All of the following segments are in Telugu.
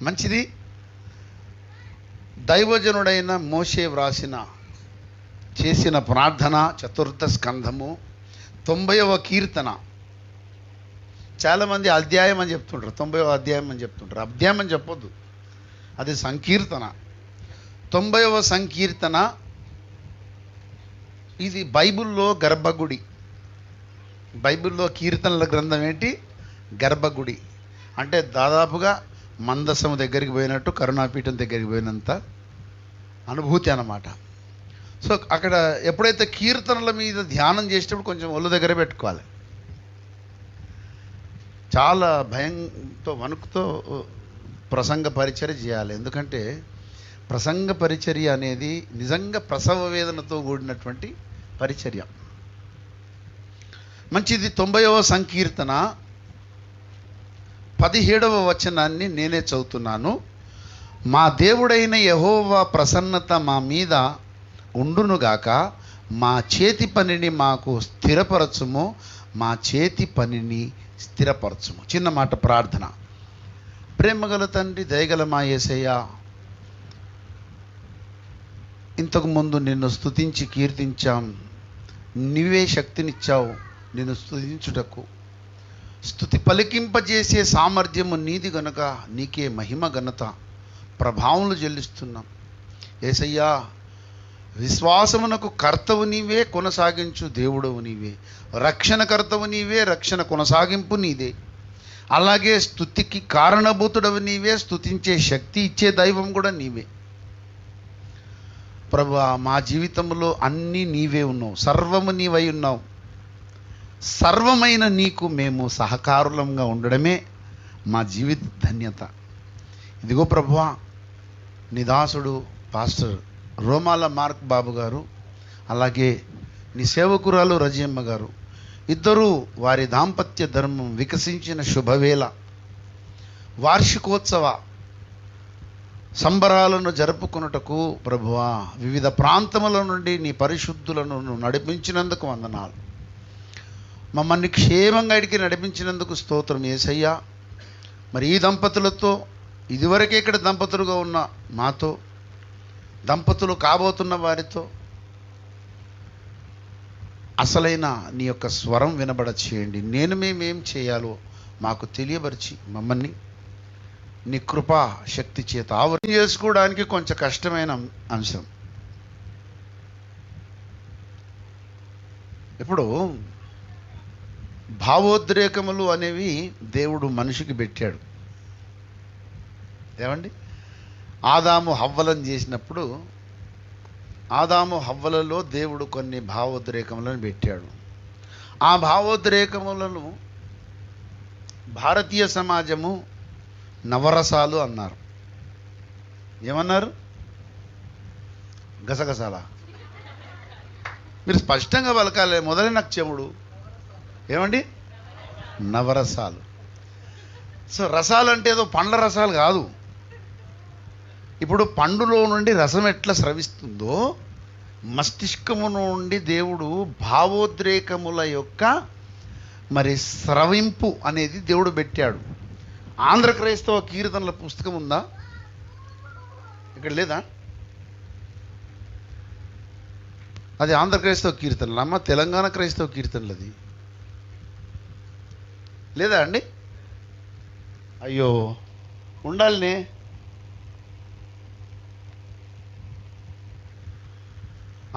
మంచిది. దైవజనుడైన మోషే చేసిన ప్రార్థన 4వ స్కంధము 90వ కీర్తన. చాలామంది అధ్యాయం అని చెప్తుంటారు, 90వ అధ్యాయం అని చెప్తుంటారు. అధ్యాయం అని చెప్పొద్దు, అది సంకీర్తన. 90వ సంకీర్తన. ఇది బైబిల్లో గర్భగుడి. బైబిల్లో కీర్తనల గ్రంథం ఏంటి? గర్భగుడి. అంటే దాదాపుగా మందసము దగ్గరికి పోయినట్టు, కరుణాపీఠం దగ్గరికి పోయినంత అనుభూతి అన్నమాట. సో అక్కడ ఎప్పుడైతే కీర్తనల మీద ధ్యానం చేసేటప్పుడు కొంచెం ఒళ్ళు దగ్గర పెట్టుకోవాలి. చాలా భయంతో వణుకుతో ప్రసంగ పరిచర్య చేయాలి. ఎందుకంటే ప్రసంగ పరిచర్య అనేది నిజంగా ప్రసవ వేదనతో కూడినటువంటి పరిచర్య. మంచిది. 90వ సంకీర్తన 17వ వచనాన్ని నేనే చదువుతున్నాను. మా దేవుడైన యెహోవా ప్రసన్నత మా మీద ఉండునుగాక, మా చేతి పనిని మాకు స్థిరపరచుము, మా చేతి పనిని స్థిరపరచుము. చిన్న మాట ప్రార్థన. ప్రేమగల తండ్రి, దయగల మా యేసయ్య, ఇంతకుముందు నిన్ను స్తుతించి కీర్తించాం. నీవే శక్తినిచ్చావు నిన్ను స్తుతించుటకు. స్తుతి పలికింపజేసే సామర్థ్యము నీది గనుక నీకే మహిమ ఘనత ప్రభావములు చెల్లిస్తున్నాం. యేసయ్యా, విశ్వాసమునకు కర్తవు నీవే, కొనసాగించు దేవుడవు నీవే. రక్షణకర్తవు నీవే, రక్షణ కొనసాగింపు నీదే. అలాగే స్తుతికి కారణభూతుడవు నీవే, స్తుతించే శక్తి ఇచ్చే దైవం కూడా నీవే. ప్రభువా, మా జీవితంలో అన్నీ నీవే ఉన్నావు, సర్వము నీవై ఉన్నావు. సర్వమైన నీకు మేము సహకారులంగా ఉండడమే మా జీవిత ధన్యత. ఇదిగో ప్రభువా, నీ దాసుడు పాస్టర్ రోమాల మార్క్ బాబు గారు, అలాగే నీ సేవకురాలు రజియమ్మ గారు, ఇద్దరూ వారి దాంపత్య ధర్మం వికసించిన శుభవేళ, వార్షికోత్సవ సంబరాలను జరుపుకొనుటకు ప్రభువా వివిధ ప్రాంతముల నుండి నీ పరిశుద్ధులను నడిపించినందుకు వందనాలు. మమ్మల్ని క్షేమంగా ఇడికి నడిపించినందుకు స్తోత్రం యేసయ్యా. మరి ఈ దంపతులతో, ఇదివరకే ఇక్కడ దంపతులుగా ఉన్న మాతో, దంపతులు కాబోతున్న వారితో అసలైన నీ యొక్క స్వరం వినబడ చేయండి. మేమేం చేయాలో మాకు తెలియపరిచి మమ్మల్ని నీ కృపా శక్తి చేత ఆవరణ చేసుకోవడానికి కొంచెం కష్టమైన అంశం. ఇప్పుడు భావోద్రేకములు అనేవి దేవుడు మనిషికి పెట్టాడు. ఏమండి, ఆదాము హవ్వలను చేసినప్పుడు ఆదాము హవ్వలలో దేవుడు కొన్ని భావోద్రేకములను పెట్టాడు. ఆ భావోద్రేకములను భారతీయ సమాజము నవరసాలు అన్నారు. ఏమన్నారు? గసగసాల. మీరు స్పష్టంగా పలకాలి. మొదలైన చెముడు ఏమండి? నవరసాలు. సో రసాలు అంటే ఏదో పండ్ల రసాలు కాదు. ఇప్పుడు పండులో నుండి రసం ఎట్లా స్రవిస్తుందో, మస్తిష్కము నుండి దేవుడు భావోద్రేకముల యొక్క మరి స్రవింపు అనేది దేవుడు పెట్టాడు. ఆంధ్ర క్రైస్తవ కీర్తనల పుస్తకం ఉందా? ఇక్కడ లేదా? అది ఆంధ్ర క్రైస్తవ కీర్తనలు అమ్మ, తెలంగాణ క్రైస్తవ కీర్తనలు అది లేదా అండి? అయ్యో, ఉండాలనే.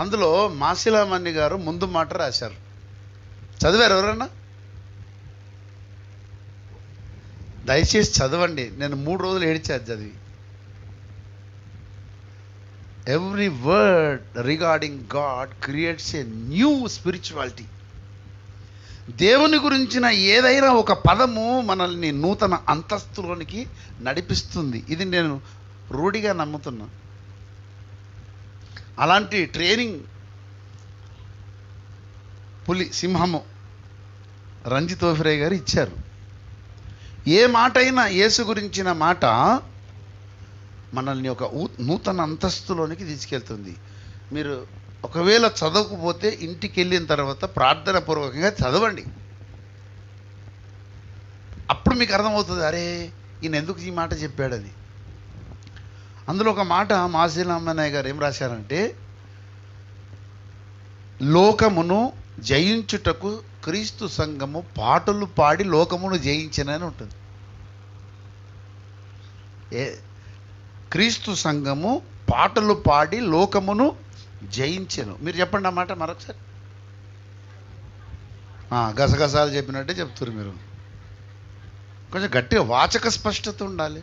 అందులో మాసిలామణి గారు ముందు మాట రాశారు. చదివారు ఎవరన్నా? దయచేసి చదవండి. నేను 3 రోజులు ఏడిచాను చదివి. Every word regarding God creates a new spirituality. దేవుని గురించిన ఏదైనా ఒక పదము మనల్ని నూతన అంతస్తులోనికి నడిపిస్తుంది. ఇది నేను రూఢిగా నమ్ముతున్నా. అలాంటి ట్రైనింగ్ పులి సింహము రంజిత్ ఓఫిరే గారు ఇచ్చారు. ఏ మాట అయినా యేసు గురించిన మాట మనల్ని ఒక నూతన అంతస్తులోనికి తీసుకెళ్తుంది. మీరు ఒకవేళ చదవకపోతే ఇంటికి వెళ్ళిన తర్వాత ప్రార్థన పూర్వకంగా చదవండి. అప్పుడు మీకు అర్థమవుతుంది, అరే ఈయన ఎందుకు ఈ మాట చెప్పాడని. అందులో ఒక మాట మాసిలామన్నయ్య గారు ఏం రాశారంటే, లోకమును జయించుటకు క్రీస్తు సంఘము పాటలు పాడి లోకమును జయించినని ఉంటుంది. క్రీస్తు సంఘము పాటలు పాడి లోకమును జయించెను. మీరు చెప్పండి అన్నమాట మరొకసారి. గసగసాలు చెప్పినట్టే చెప్తారు మీరు. కొంచెం గట్టిగా వాచక స్పష్టత ఉండాలి.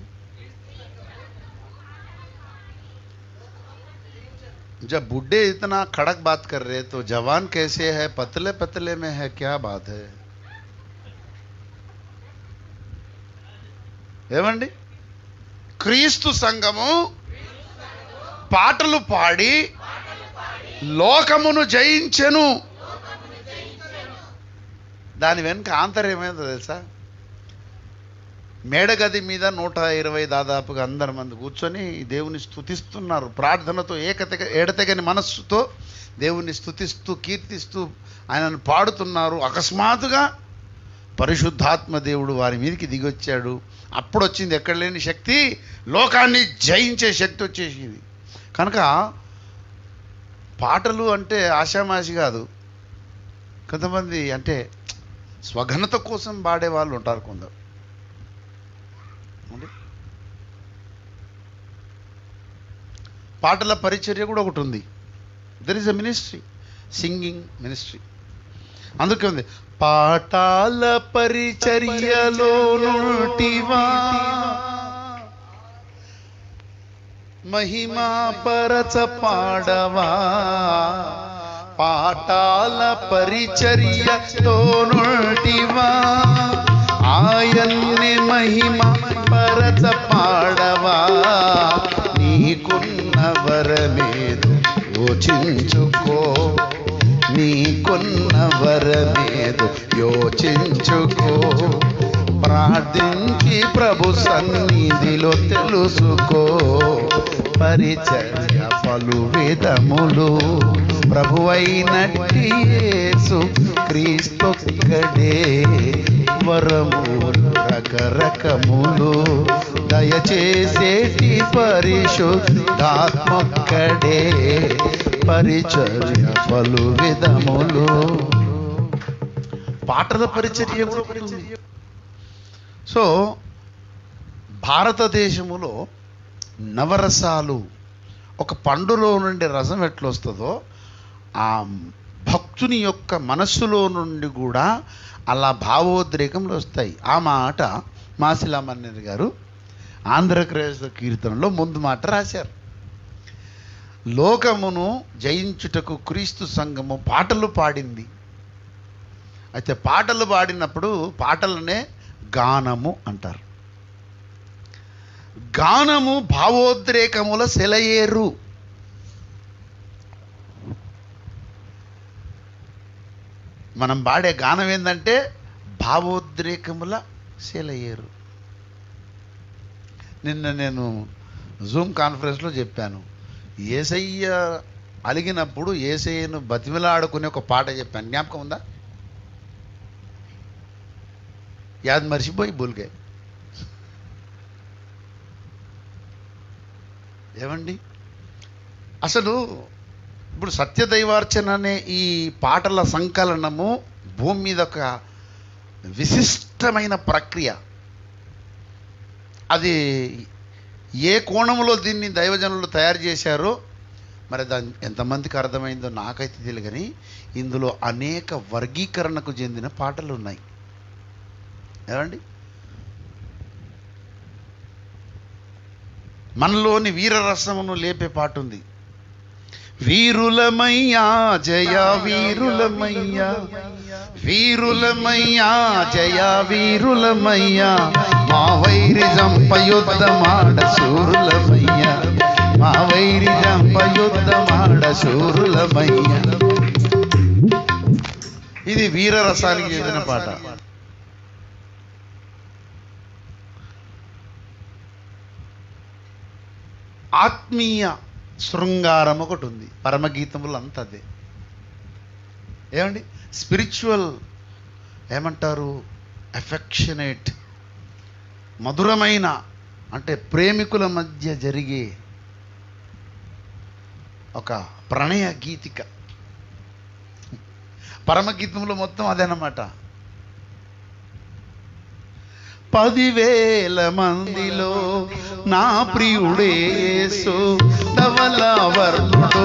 जब बुड्ढे इतना कड़क बात कर रहे तो जवान कैसे है, पतले पतले में है, क्या बात है? ఏమండి, క్రీస్తు సంఘము పాటలు పాడి లోకమును జయించెను. దాని వెనుక ఆంతర్యమేందో తెలుసా? మేడగది మీద 120 దాదాపుగా అందరి మంది కూర్చొని దేవుని స్తుతిస్తున్నారు. ప్రార్థనతో ఎడతెగని మనస్సుతో దేవుని స్తుతిస్తూ కీర్తిస్తూ ఆయనను పాడుతున్నారు. అకస్మాత్తుగా పరిశుద్ధాత్మ దేవుడు వారి మీదకి దిగొచ్చాడు. అప్పుడు వచ్చింది ఎక్కడ లేని శక్తి, లోకాన్ని జయించే శక్తి వచ్చేసింది. కనుక పాటలు అంటే ఆషామాషి కాదు. కొంతమంది అంటే స్వఘనత కోసం పాడే వాళ్ళు ఉంటారు కొందరు. పాటల పరిచర్య కూడా ఒకటి ఉంది. There is a ministry, singing ministry. అందుకే ఉంది, పాటాల పరిచర్యలో నుంటివా మహిమా పరచ పాడవా, పాటాల పరిచర్యతో నుంటివా ఆయన్ని మహిమ పరచ పాడవా, నీకున్న వరమేదు యోచించుకో, నీకున్న వరమేదు యోచించుకో, ప్రార్థించి ప్రభు సన్నిధిలో తెలుసుకో, పరిచర్య పలు విధములు ప్రభువైనట్టి యేసు క్రీస్తొక్కడే, వరములు రకరకములు దయచేసేటి పరిశుద్ధాత్మొక్కడే, పరిచర్య పలు విధములు. పాటల పరిచర్య. సో భారతదేశములో నవరసాలు, ఒక పండులో నుండి రసం ఎట్లొస్తుందో ఆ భక్తుని యొక్క మనస్సులో నుండి కూడా అలా భావోద్రేకములు వస్తాయి. ఆ మాట మాసిలామన్నయ్య గారు ఆంధ్రప్రదేశ్ కీర్తనలో ముందు మాట రాశారు. లోకమును జయించుటకు క్రీస్తు సంఘము పాటలు పాడింది. అయితే పాటలు పాడినప్పుడు పాటలనే గానము అంటారు. గానము భావోద్రేకముల సెలయేరు. మనం పాడే గానం ఏంటంటే భావోద్రేకముల సెలయేరు. నిన్న నేను జూమ్ కాన్ఫరెన్స్లో చెప్పాను, యేసయ్య అలిగినప్పుడు యేసయ్యను బతిమిలాడుకునే ఒక పాట చెప్పాను. జ్ఞాపకం ఉందా? యాద్ మర్చిపోయి బుల్గే. ఏమండి, అసలు ఇప్పుడు సత్యదైవార్చన అనే ఈ పాటల సంకలనము భూమి మీద ఒక విశిష్టమైన ప్రక్రియ. అది ఏ కోణంలో దీన్ని దైవజనులు తయారు చేశారో మరి దాని ఎంతమందికి అర్థమైందో నాకైతే తెలియదు. కానీ ఇందులో అనేక వర్గీకరణకు చెందిన పాటలు ఉన్నాయి. ఏమండి, మనలోని వీరరసమును లేపే పాట ఉంది. వీరులమయ్యా జయ వీరులమయ్యా, వీరులమయ్యా జయ వీరులమయ్యా, మా వైరి జంపయుద్ధమాడ శూరులమయ్యా, మా వైరి జంపయుద్ధమాడ శూరులమయ్యా. ఇది వీరరసానికి చెందిన పాట. ఆత్మీయ శృంగారం ఒకటి ఉంది. పరమగీతములు అంతా అదే. ఏమండి, స్పిరిచువల్ ఏమంటారు, ఎఫెక్షనేట్, మధురమైన, అంటే ప్రేమికుల మధ్య జరిగే ఒక ప్రణయ గీతిక. పరమగీతంలో మొత్తం అదేనమాట. 10,000 మందిలో నా ప్రియుడే యేసు, ధవల వర్ణుడు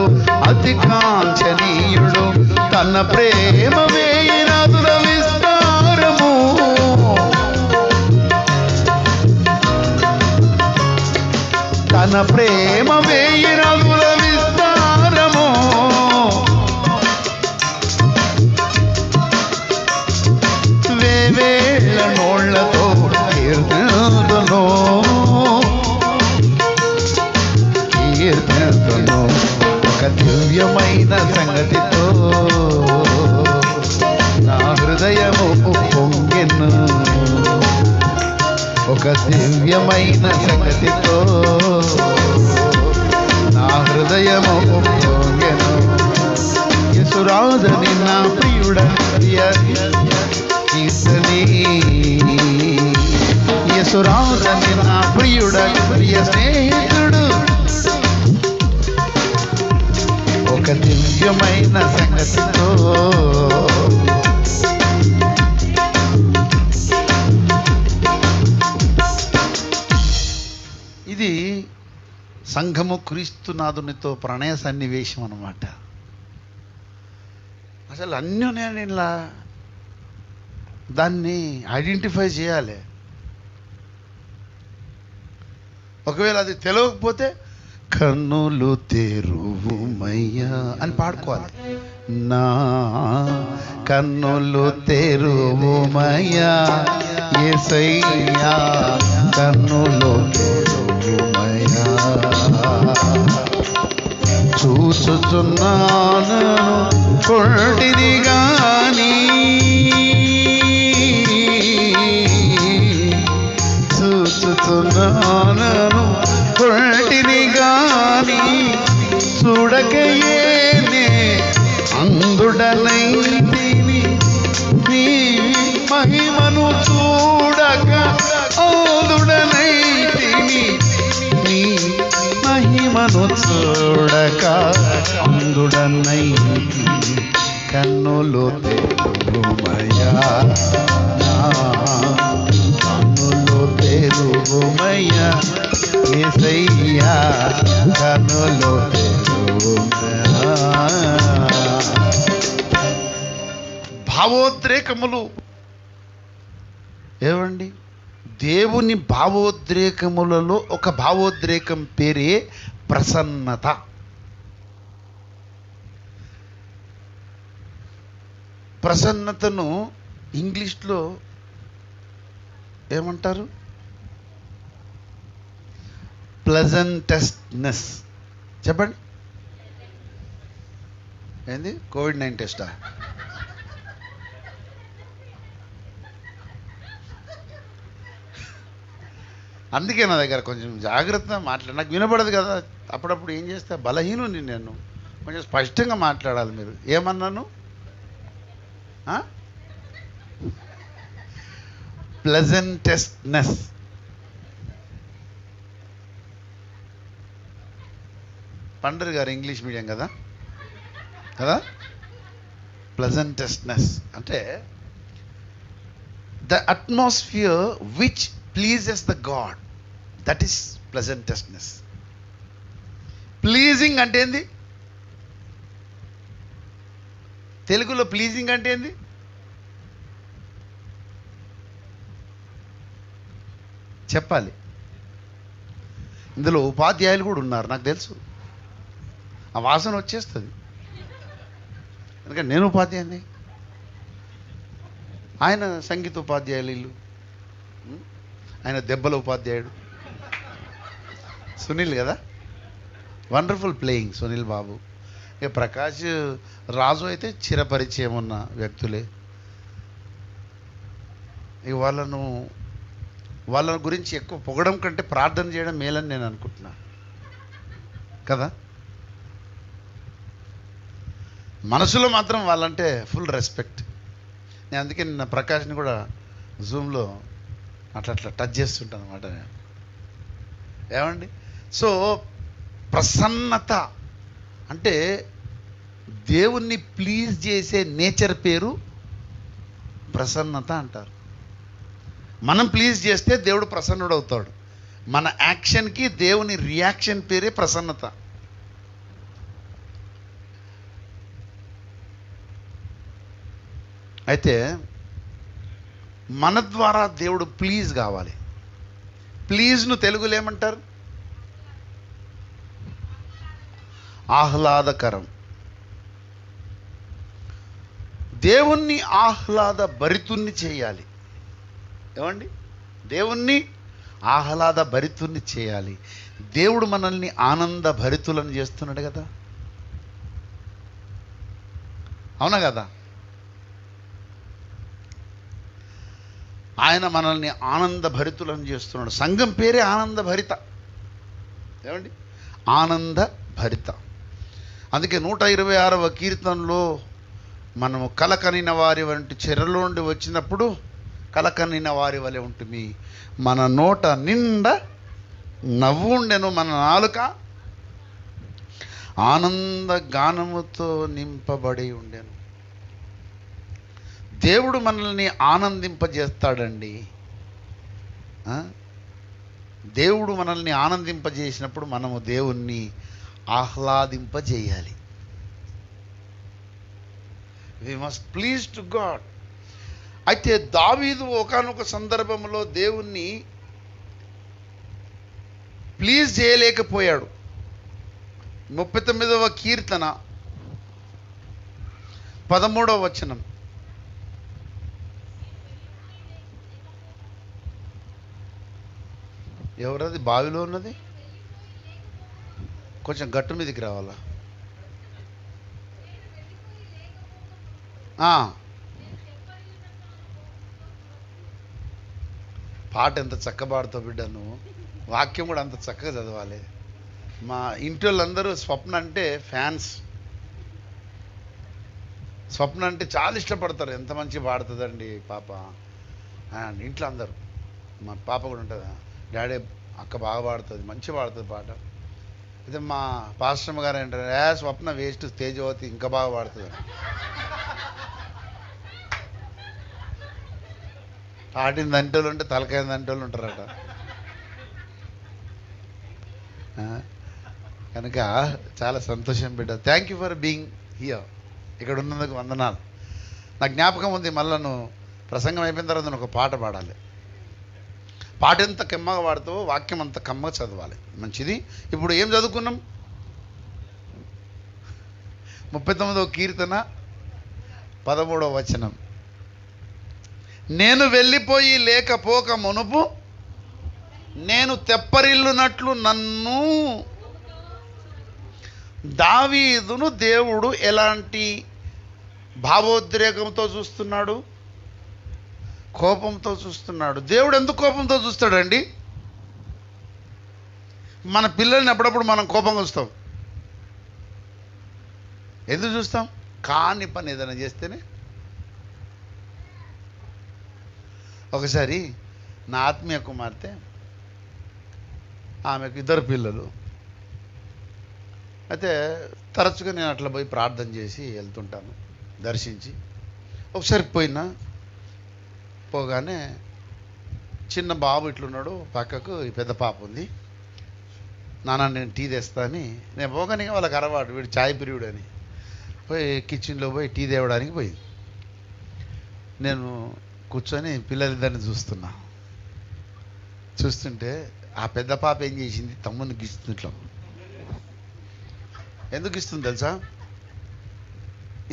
అతి కాంచనీయుడు, తన ప్రేమ వేయినదుల విస్తారము, తన ప్రేమ వేయినదుల విస్తారము, వేవేల నోళ్లతో కీర్తనను ఒక దివ్యమైన సంగతితో నా హృదయము పొంగెను, ఒక దివ్యమైన సంగతితో నా హృదయము పొంగెను. యేసురాజని నా ప్రియుడ కీర్తని, యేసురాజని నా ప్రియుడ ప్రియ స్నేహితుడు, ఒక దివ్యమైన సంగతితో. ఇది సంఘము క్రీస్తునాథునితో ప్రణయ సన్నివేశం అన్నమాట. అసలు అన్యోన్యాన్ని ఇలా దాన్ని ఐడెంటిఫై చేయాలి. ఒకవేళ అది తెలియకపోతే కన్నులు తెరువుమయ్యా అని పాడుకోవాలి. నా కన్నులు తెరువుమయ్యా యేసయ్యా, కన్నులు తెరువుమయ్యా, చూచుచున్నాను కొంటిని గాని, చూచుచున్నాను కొంటిని గాని, చూడకయేనే అందుడనైతిని, నీ మహిమను చూడక అందుడనైతిని, నీ మహిమను చూడక అందుడనైతిని, కన్నులు తెరువుమయ్యా, కన్నులు తెరువుమయ్యా యేసయ్యా, కన్నులు తెరువుమయ్యా. భావోద్రేకములు ఏమండి? దేవుని భావోద్రేకములలో ఒక భావోద్రేకం పేరే ప్రసన్నత. ప్రసన్నతను ఇంగ్లీష్లో ఏమంటారు? ప్లెజెంటెస్నెస్. చెప్పండి. ఏంది? కోవిడ్-19 టెస్టా? అందుకే నా దగ్గర కొంచెం జాగ్రత్తగా మాట్లాడి, నాకు వినపడదు కదా. అప్పుడప్పుడు ఏం చేస్తా, బలహీనుని నేను, కొంచెం స్పష్టంగా మాట్లాడాలి. మీరు ఏమన్నాను? ప్లెజెంటెస్నెస్. పండర్ గారు ఇంగ్లీష్ మీడియం కదా కదా. ప్లెజెంటెస్నెస్ అంటే the atmosphere which pleases the God, that is pleasantness. Pleasing అంటే ఏంది? తెలుగులో ప్లీజింగ్ అంటే ఏంది? చెప్పాలి. ఇందులో ఉపాధ్యాయులు కూడా ఉన్నారు, నాకు తెలుసు. ఆ వాసన వచ్చేస్తుంది, ఎందుకంటే నేను ఉపాధ్యాయుని, ఆయన సంగీత ఉపాధ్యాయులు, ఇల్లు ఆయన దెబ్బల ఉపాధ్యాయుడు సునీల్ కదా. వండర్ఫుల్ ప్లేయింగ్ సునీల్ బాబు. ఇక ప్రకాష్ రాజు అయితే చిరపరిచయం ఉన్న వ్యక్తులే. ఇక వాళ్ళ గురించి ఎక్కువ పొగడం కంటే ప్రార్థన చేయడం మేలని నేను అనుకుంటున్నా కదా. మనసులో మాత్రం వాళ్ళంటే ఫుల్ రెస్పెక్ట్. నేను అందుకే నిన్న ప్రకాష్ని కూడా జూమ్లో అట్లా టచ్ చేస్తుంటాను అనమాట నేను. ఏమండి? సో ప్రసన్నత అంటే దేవుణ్ణి ప్లీజ్ చేసే నేచర్ పేరు ప్రసన్నత అంటారు. మనం ప్లీజ్ చేస్తే దేవుడు ప్రసన్నుడు అవుతాడు. మన యాక్షన్కి దేవుని రియాక్షన్ పేరే ప్రసన్నత. అయితే మన ద్వారా దేవుడు ప్లీజ్ కావాలి. ప్లీజ్ను తెలుగులో ఏమంటారు? ఆహ్లాదకరం. దేవుణ్ణి ఆహ్లాద భరితుణ్ణి చేయాలి. ఏమండి? దేవుణ్ణి ఆహ్లాద భరితుణ్ణి చేయాలి. దేవుడు మనల్ని ఆనంద భరితులను చేస్తున్నాడు కదా, అవునా కదా? ఆయన మనల్ని ఆనంద భరితులను చేస్తున్నాడు. సంఘం పేరే ఆనంద భరిత. ఏమండి? ఆనంద భరిత. అందుకే 126వ కీర్తనలో మనము కలకనిన వారి వంటి చెరలో నుండి వచ్చినప్పుడు కలకనిన వారి వలె ఉంటుంది. మన నోట నిండా నవ్వు ఉండెను, మన నాలుక ఆనంద గానముతో నింపబడి ఉండెను. దేవుడు మనల్ని ఆనందింపజేస్తాడండి. దేవుడు మనల్ని ఆనందింపజేసినప్పుడు మనము దేవుణ్ణి ఆహ్లాదింపజేయాలి. We must please to God. అయితే దావీదు ఒకానొక సందర్భంలో దేవుణ్ణి ప్లీజ్ చేయలేకపోయాడు. 39వ కీర్తన 13వ వచనం. ఎవరది బావిలో ఉన్నది? కొంచెం గట్టు మీదకి రావాలా? పాట ఎంత చక్క పాడుతావు బిడ్డ నువ్వు. వాక్యం కూడా అంత చక్కగా చదవాలి. మా ఇంటి వాళ్ళందరూ స్వప్న అంటే ఫ్యాన్స్. స్వప్న అంటే చాలా ఇష్టపడతారు. ఎంత మంచి పాడుతుందండి పాప. ఇంట్లో అందరూ, మా పాప కూడా ఉంటుంది, డాడీ అక్క బాగా పాడుతుంది, మంచి పాడుతుంది పాట. అయితే మా పాస్టమ్ గారు అంటారు, స్వప్న వేస్ట్, తేజవతి ఇంకా బాగా పాడుతుంది. పాటిన దంటోళ్ళు ఉంటే తలకాయ దంటోళ్ళు ఉంటారట. కనుక చాలా సంతోషం బిడ్డ. Thank you for being here. ఇక్కడ ఉన్నందుకు వందనాలు. నా జ్ఞాపకం ఉంది, మళ్ళీ నువ్వు ప్రసంగం అయిపోయిన తర్వాత నేను ఒక పాట పాడాలి. పాట ఎంత కమ్మగా పాడుతావో వాక్యం అంత కమ్మగా చదవాలి. మంచిది. ఇప్పుడు ఏం చదువుకున్నాం? 39వ కీర్తన 13వ వచనం. నేను వెళ్ళిపోయి లేకపోక మునుపు నేను తెప్పరిల్లునట్లు నన్ను. దావీదును దేవుడు ఎలాంటి భావోద్రేకంతో చూస్తున్నాడు? కోపంతో చూస్తున్నాడు. దేవుడు ఎందుకు కోపంతో చూస్తాడండి? మన పిల్లల్ని అప్పుడప్పుడు మనం కోపంగా చూస్తాం. ఎందుకు చూస్తాం? కాని పని ఏదైనా చేస్తేనే. ఒకసారి నా ఆత్మీయ కుమార్తె, ఆమెకు 2 పిల్లలు. అయితే తరచుగా నేను అట్లా పోయి ప్రార్థన చేసి వెళ్తుంటాను, దర్శించి. ఒకసారి పోగానే చిన్న బాబు ఇట్లున్నాడు, పక్కకు ఈ పెద్ద పాప ఉంది. నాన్న నేను టీ తెస్తా అని నేను పోగానే వాళ్ళకి అలవాటు, వీడు చాయ్ పిరియుడు అని పోయి కిచెన్లో పోయి టీ తేవడానికి పోయింది. నేను కూర్చొని పిల్లలిద్దరిని చూస్తుంటే ఆ పెద్ద పాప ఏం చేసింది, తమ్ముని గిస్తుంట్లో. ఎందుకు ఇస్తుంది తెలుసా?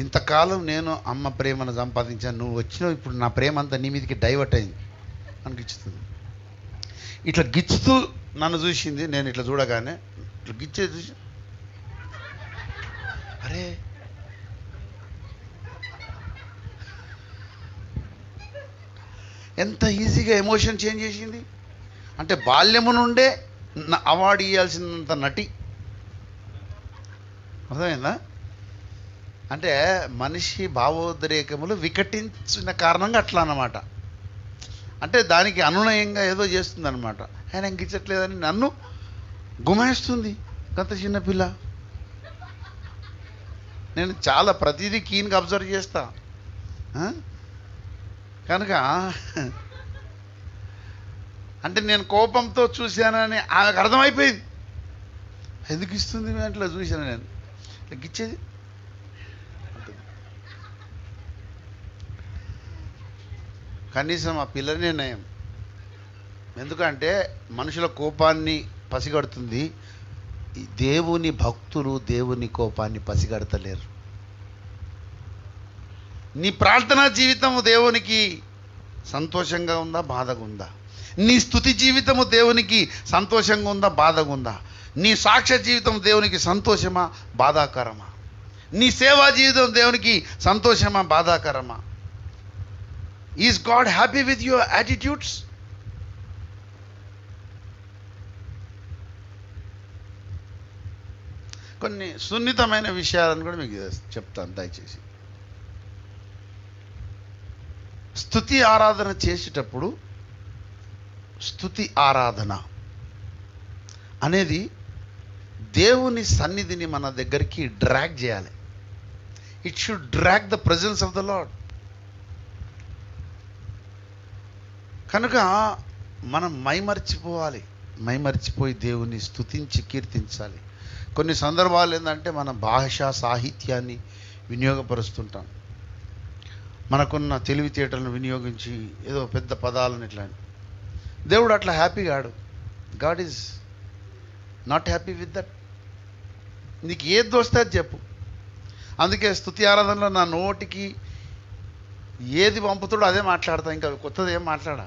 ఇంతకాలం నేను అమ్మ ప్రేమను సంపాదించాను, నువ్వు వచ్చినావు, ఇప్పుడు నా ప్రేమ అంతా నీ మీదకి డైవర్ట్ అయింది అని గిచ్చుతుంది. ఇట్లా గిచ్చుతూ నన్ను చూసింది. నేను ఇట్లా చూడగానే ఇట్లా గిచ్చే చూసి, అరే ఎంత ఈజీగా ఎమోషన్ చేంజ్ చేసింది. అంటే బాల్యము నుండే అవార్డు ఇవ్వాల్సినంత నటి. అర్థమైందా? అంటే మనిషి భావోద్రేకములు వికటించిన కారణంగా అట్లా అన్నమాట. అంటే దానికి అనునయంగా ఏదో చేస్తుంది అనమాట. ఆయన ఇంకిచ్చట్లేదని నన్ను గుమాయిస్తుంది. గంత చిన్నపిల్ల నేను చాలా ప్రతిదీ కీన్గా అబ్జర్వ్ చేస్తా. కనుక అంటే నేను కోపంతో చూశానని ఆమెకు అర్థమైపోయింది. ఎందుకు ఇస్తుంది అట్లా చూశాను నేను, ఇచ్చేది కనీసం ఆ పిల్లనే నయం. ఎందుకంటే మనుషుల కోపాన్ని పసిగడుతుంది, దేవుని భక్తులు దేవుని కోపాన్ని పసిగడతలేరు. నీ ప్రార్థనా జీవితము దేవునికి సంతోషంగా ఉందా, బాధగా ఉందా? నీ స్తుతి జీవితము దేవునికి సంతోషంగా ఉందా, బాధగా ఉందా? నీ సాక్ష్య జీవితం దేవునికి సంతోషమా, బాధాకరమా? నీ సేవా జీవితం దేవునికి సంతోషమా, బాధాకరమా? Is God happy with your attitudes? కొన్ని సున్నితమైన విషయాలను కూడా మీకు చెప్తాను దయచేసి. స్తుతి ఆరాధన చేసేటప్పుడు స్తుతి ఆరాధన అనేది దేవుని సన్నిధిని మన దగ్గరికి డ్రాగ్ చేయాలి. It should drag the presence of the lord. కనుక మనం మైమర్చిపోవాలి, మైమర్చిపోయి దేవుని స్తుతించి కీర్తించాలి. కొన్ని సందర్భాలు ఏంటంటే మన భాషా సాహిత్యాన్ని వినియోగపరుస్తుంటాం, మనకున్న తెలివితేటలను వినియోగించి ఏదో పెద్ద పదాలను ఇట్లా. దేవుడు అట్లా హ్యాపీ కాడు. God is not happy with that. నీకు ఏది వస్తే అది చెప్పు. అందుకే స్తుతి ఆరాధనలో నా నోటికి ఏది పంపుతాడో అదే మాట్లాడతా, ఇంకా కొత్తది ఏం మాట్లాడా.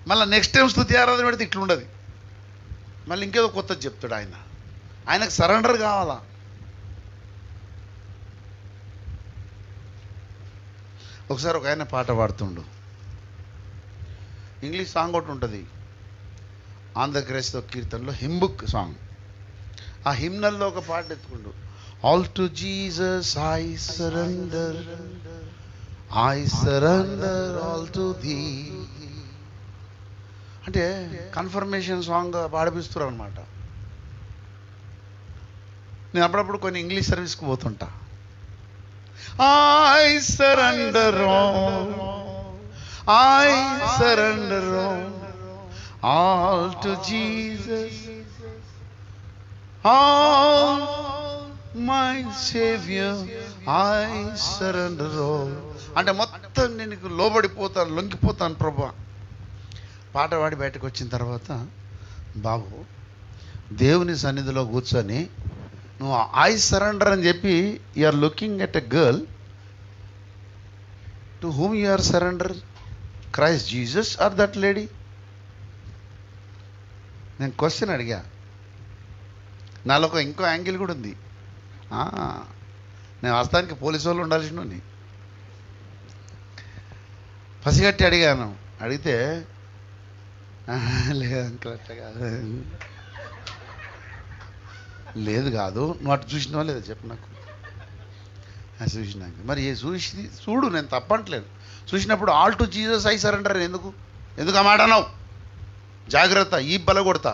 మళ్ళీ నెక్స్ట్ టైం స్తుతి ఆరాధన పెడితే ఇట్లుండదు, మళ్ళీ ఇంకేదో కొత్తది చెప్తాడు. ఆయనకు సరెండర్ కావాలా. ఒకసారి ఒక ఆయన పాట పాడుతుండు, ఇంగ్లీష్ సాంగ్ ఒకటి ఉంటుంది ఆంధ్రక్రైస్తవ కీర్తనలో, హింబుక్ సాంగ్. ఆ హిమ్నల్లో ఒక పాట ఎత్తుకుండు, all to Jesus I surrender, I surrender all to thee. అంటే కన్ఫర్మేషన్ సాంగ్ పాడిపిస్తారు అనమాట. నేను అప్పుడప్పుడు కొన్ని ఇంగ్లీష్ సర్వీస్కి పోతుంటా. I surrender all, I surrender all to Jesus, all my Savior, I surrender all. అంటే మొత్తం నేను లోబడిపోతాను, లొంగిపోతాను ప్రభా. పాట పాడి బయటకు వచ్చిన తర్వాత, బాబు దేవుని సన్నిధిలో కూర్చొని నువ్వు ఐ సరెండర్ అని చెప్పి you are looking at a girl to whom you are surrender, Christ Jesus or that lady? నేను క్వశ్చన్ అడిగా. నాలో ఇంకో యాంగిల్ కూడా ఉంది. నేను వాస్తవానికి పోలీసు వాళ్ళు ఉండాల్సిన పసిగట్టి అడిగాను. అడిగితే లేదు అంకుల్ అట్లా కాదు, లేదు కాదు, నువ్వు అటు చూసినావా లేదా చెప్పు నాకు. చూసినాక మరి చూడు, నేను తప్పట్లేదు. చూసినప్పుడు all to Jesus I surrender ఎందుకు ఆ మాట అన్నావు? జాగ్రత్త, ఈ బల కొడతా.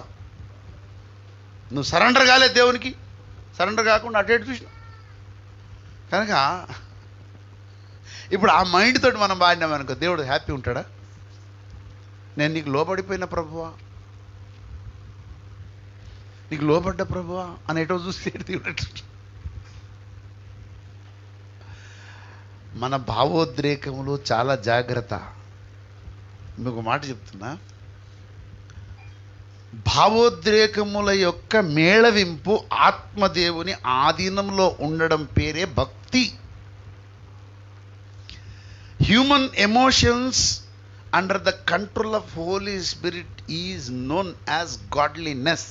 నువ్వు సరెండర్ కాలేదు దేవునికి, సరెండర్ కాకుండా అటు చూసినావు. కనుక ఇప్పుడు ఆ మైండ్ తోటి మనం పాడినామనుకో, దేవుడు హ్యాపీ ఉంటాడా? నేను నీకు లోబడిపోయిన ప్రభువా, నీకు లోబడ్డ ప్రభువా అనేటో చూస్తే మన భావోద్రేకములు చాలా జాగ్రత్త. మీకు మాట చెప్తున్నా, భావోద్రేకముల యొక్క మేళవింపు ఆత్మదేవుని ఆధీనంలో ఉండడం పేరే భక్తి. Human emotions under the control of holy spirit is known as godliness.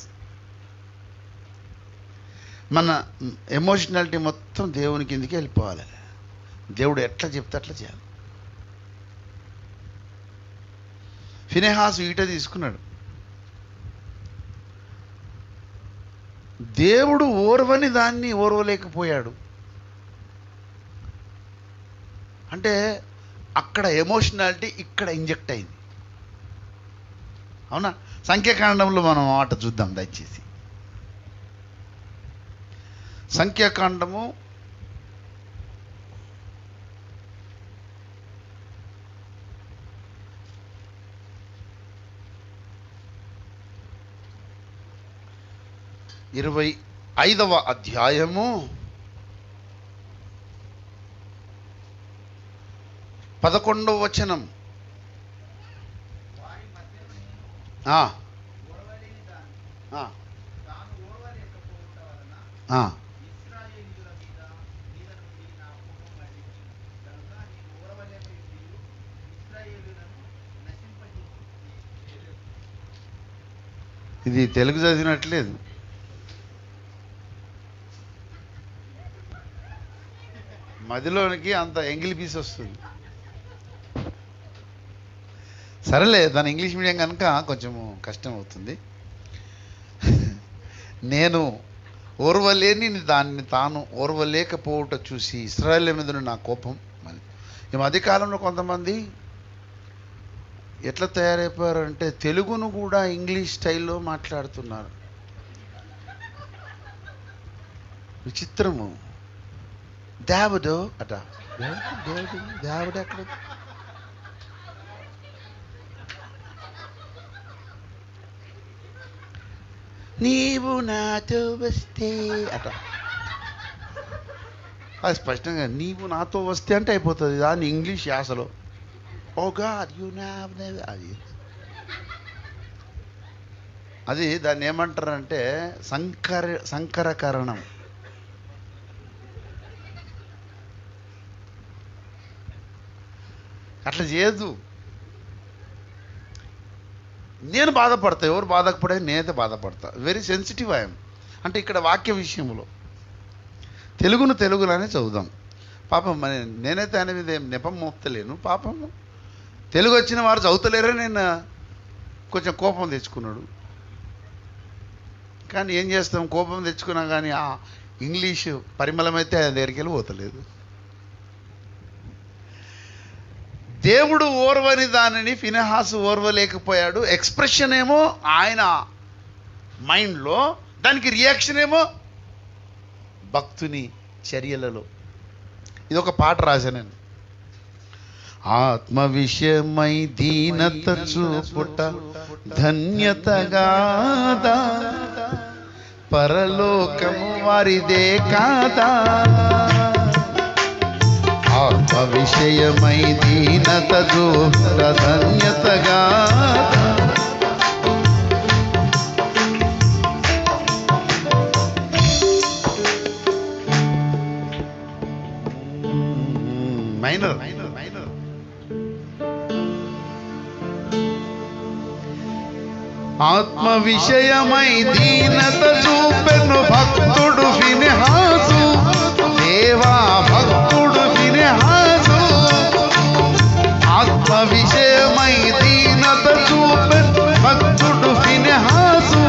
మన ఎమోషనాలిటీ మొత్తం దేవుని కిందకి వెళ్ళిపోవాలి. దేవుడు ఎట్లా చెప్తే అట్లా చేయాలి. ఫినెహాసు ఈట తీసుకున్నాడు. దేవుడు ఓర్వని దాన్ని ఓర్వలేకపోయాడు. అంటే అక్కడ ఎమోషనాలిటీ ఇక్కడ ఇంజెక్ట్ అయింది. అవునా? సంఖ్యాకాండంలో మనం మాట చూద్దాం దయచేసి. సంఖ్యాకాండము 25వ అధ్యాయము 11వ వచనం. ఇది తెలుగు చదివినట్లేదు. మదిలోనికి అంత ఎంగిలి పీస్ వస్తుంది. సరేలే, దాని ఇంగ్లీష్ మీడియం కనుక కొంచెము కష్టం అవుతుంది. నేను ఓర్వలేని దాన్ని తాను ఓర్వలేకపోవట చూసి ఇశ్రాయేలు మీద నా కోపం. ఈ మధ్యకాలంలో కొంతమంది ఎట్లా తయారైపోయారంటే తెలుగును కూడా ఇంగ్లీష్ స్టైల్లో మాట్లాడుతున్నారు. విచిత్రము. దేవుడు అట, దేవుడు ఎక్కడ? నీవు నాతో వస్తే అట. అది స్పష్టంగా నీవు నాతో వస్తే అంటే అయిపోతుంది. దాన్ని ఇంగ్లీష్ యాసలో ఓ గాడ్ యు నావ్ అది దాన్ని ఏమంటారంటే సంకరకరణం. అట్లా చేయదు. నేను బాధపడతా, ఎవరు బాధపడే నేనైతే బాధపడతా. Very sensitive I'm. అంటే ఇక్కడ వాక్య విషయంలో తెలుగులానే చదువుదాం. పాపం నేనైతే ఆయన మీద ఏం నెపం మోపుతలేను. పాపం తెలుగు వచ్చిన వారు చదువుతలేరని నేను కొంచెం కోపం తెచ్చుకున్నాడు. కానీ ఏం చేస్తాం, కోపం తెచ్చుకున్నా కానీ ఆ ఇంగ్లీషు పరిమళం అయితే ఆయన దగ్గరికి వెళ్ళి పోతలేదు. దేవుడు ఓర్వని దానిని ఫినెహాసు ఓర్వలేకపోయాడు. ఎక్స్ప్రెషన్ ఏమో ఆయన మైండ్లో, దానికి రియాక్షన్ ఏమో భక్తుని చర్యలలో. ఇది ఒక పాట రాశాను నేను. ఆత్మ విషయమై దీనత చూపుట ధన్యతగాదా, పరలోకము వారిదే కాదా. ఆత్మ విషయమై దీనత చూపుట ధన్యతగాదా, మైనర్ ఆత్మ విషయమై దీనత చూపెను భక్తుడు ఫినెహాసు, దేవా భక్తుడు ఫినెహాసు. ఆత్మ విషయమై దీనత చూపెను భక్తుడు ఫినెహాసు,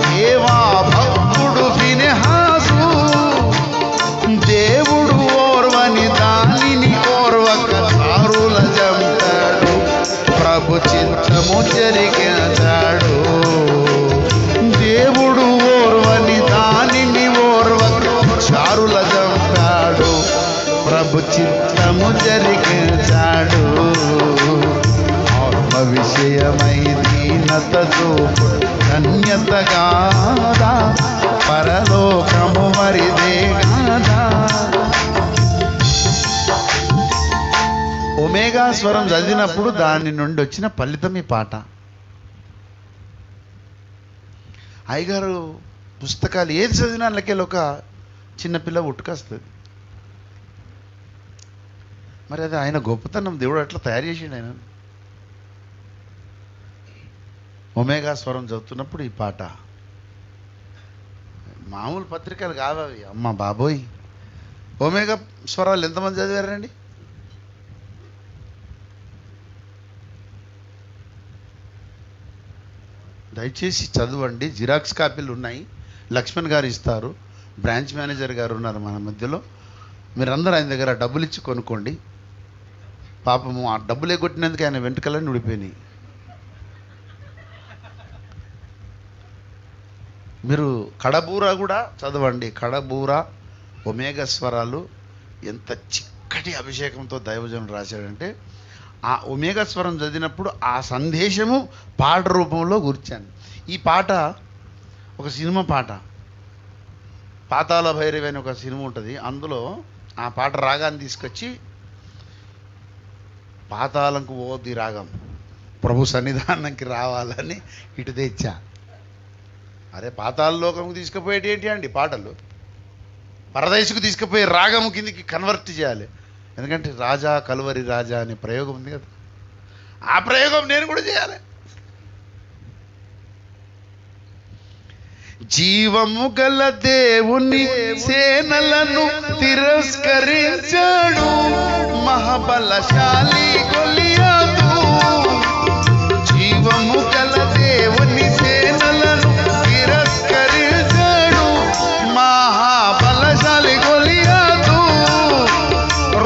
దేవా భక్తుడు ఫినెహాసు. దేవుడు ఓర్వని దానిని ఓర్వక సారుల చంపాడు, ప్రభు చిత్తము జరిగించాడు. దేవుడు ఓర్వని దానిని ఓర్వక సారుల చంపాడు, ప్రభు చిత్తము జరిగించాడు. ఆత్మ విషయమై దీనత చూపు ధన్యతగాదా, పరలోకము మరిదే గాదా. ఒమేగా స్వరం చదివినప్పుడు దాని నుండి వచ్చిన ఫలితం ఈ పాట. అయ్యగారు పుస్తకాలు ఏది చదివినా అందులోకెళ్ళి ఒక చిన్నపిల్ల ఉట్టుకొస్తుంది. మరి అది ఆయన గొప్పతనం. దేవుడు అట్లా తయారు చేసిండు ఆయన. ఒమేగా స్వరం చదువుతున్నప్పుడు ఈ పాట. మామూలు పత్రికలు కావు అవి. అమ్మ బాబోయ్, ఒమేగా స్వరాలు ఎంతమంది చదివారండి? దయచేసి చదవండి. జిరాక్స్ కాపీలు ఉన్నాయి, లక్ష్మణ్ గారు ఇస్తారు, బ్రాంచ్ మేనేజర్ గారు ఉన్నారు మన మధ్యలో. మీరందరూ ఆయన దగ్గర డబ్బులు ఇచ్చి కొనుక్కోండి. పాపము ఆ డబ్బులు ఎగ్గొట్టినందుకు ఆయన వెంట్రుకలన్నీ ఉడిపోయినాయి. మీరు కడబూర కూడా చదవండి. కడబూర ఒమేగా స్వరాలు ఎంత చిక్కటి అభిషేకంతో దైవజనుడు రాశాడంటే, ఆ ఒమేగా స్వరం చదివినప్పుడు ఆ సందేశము పాట రూపంలో కూర్చాను. ఈ పాట ఒక సినిమా పాట, పాతాళ భైరవి అని ఒక సినిమా ఉంటుంది. అందులో ఆ పాట రాగాన్ని తీసుకొచ్చి పాతాళంకు పోద్ది రాగం, ప్రభు సన్నిధానానికి రావాలని ఇటు తెచ్చా. అరే పాతాళ లోకంకు తీసుకుపోయేటి ఏంటి అండి పాటలు? పరదేశకు తీసుకుపోయే రాగము కిందికి కన్వర్ట్ చేయాలి. ఎందుకంటే రాజా కలువరి రాజా అనే ప్రయోగం ఉంది కదా, ఆ ప్రయోగం నేను కూడా చేయాలి. జీవము గల దేవుని సేనలను తిరస్కరించాడు మహాబలశాలి గొలియాతు. జీవము గల దేవుని సేనలను తిరస్కరించాడు మహాబలశాలి గొలియాతు.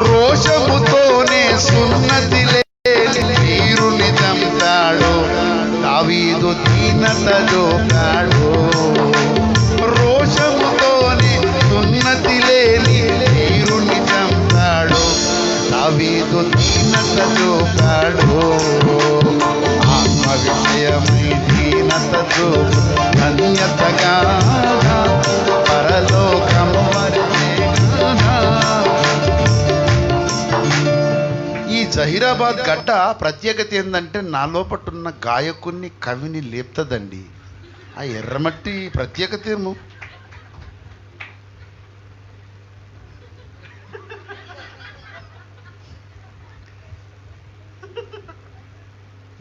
రోషముతోనే సున్నతి లేని వీరుని చంపాడు, దావీదు దీనత జోకాడు. రోషముతోనే సున్నతి లేని వీరుని చంపాడు, దావీదు దీనత జోకాడు. ఆత్మ విషయమై దీనత జోకు ధన్యతగా పరలోకము వరదేనా. ఈ జహీరాబాద్ గడ్డ ప్రత్యేకత ఏంటంటే, నా లోపటున్న గాయకుని కవిని లేపుతుందండి. ఆ ఎర్రమట్టి ప్రత్యేకత ఏమో.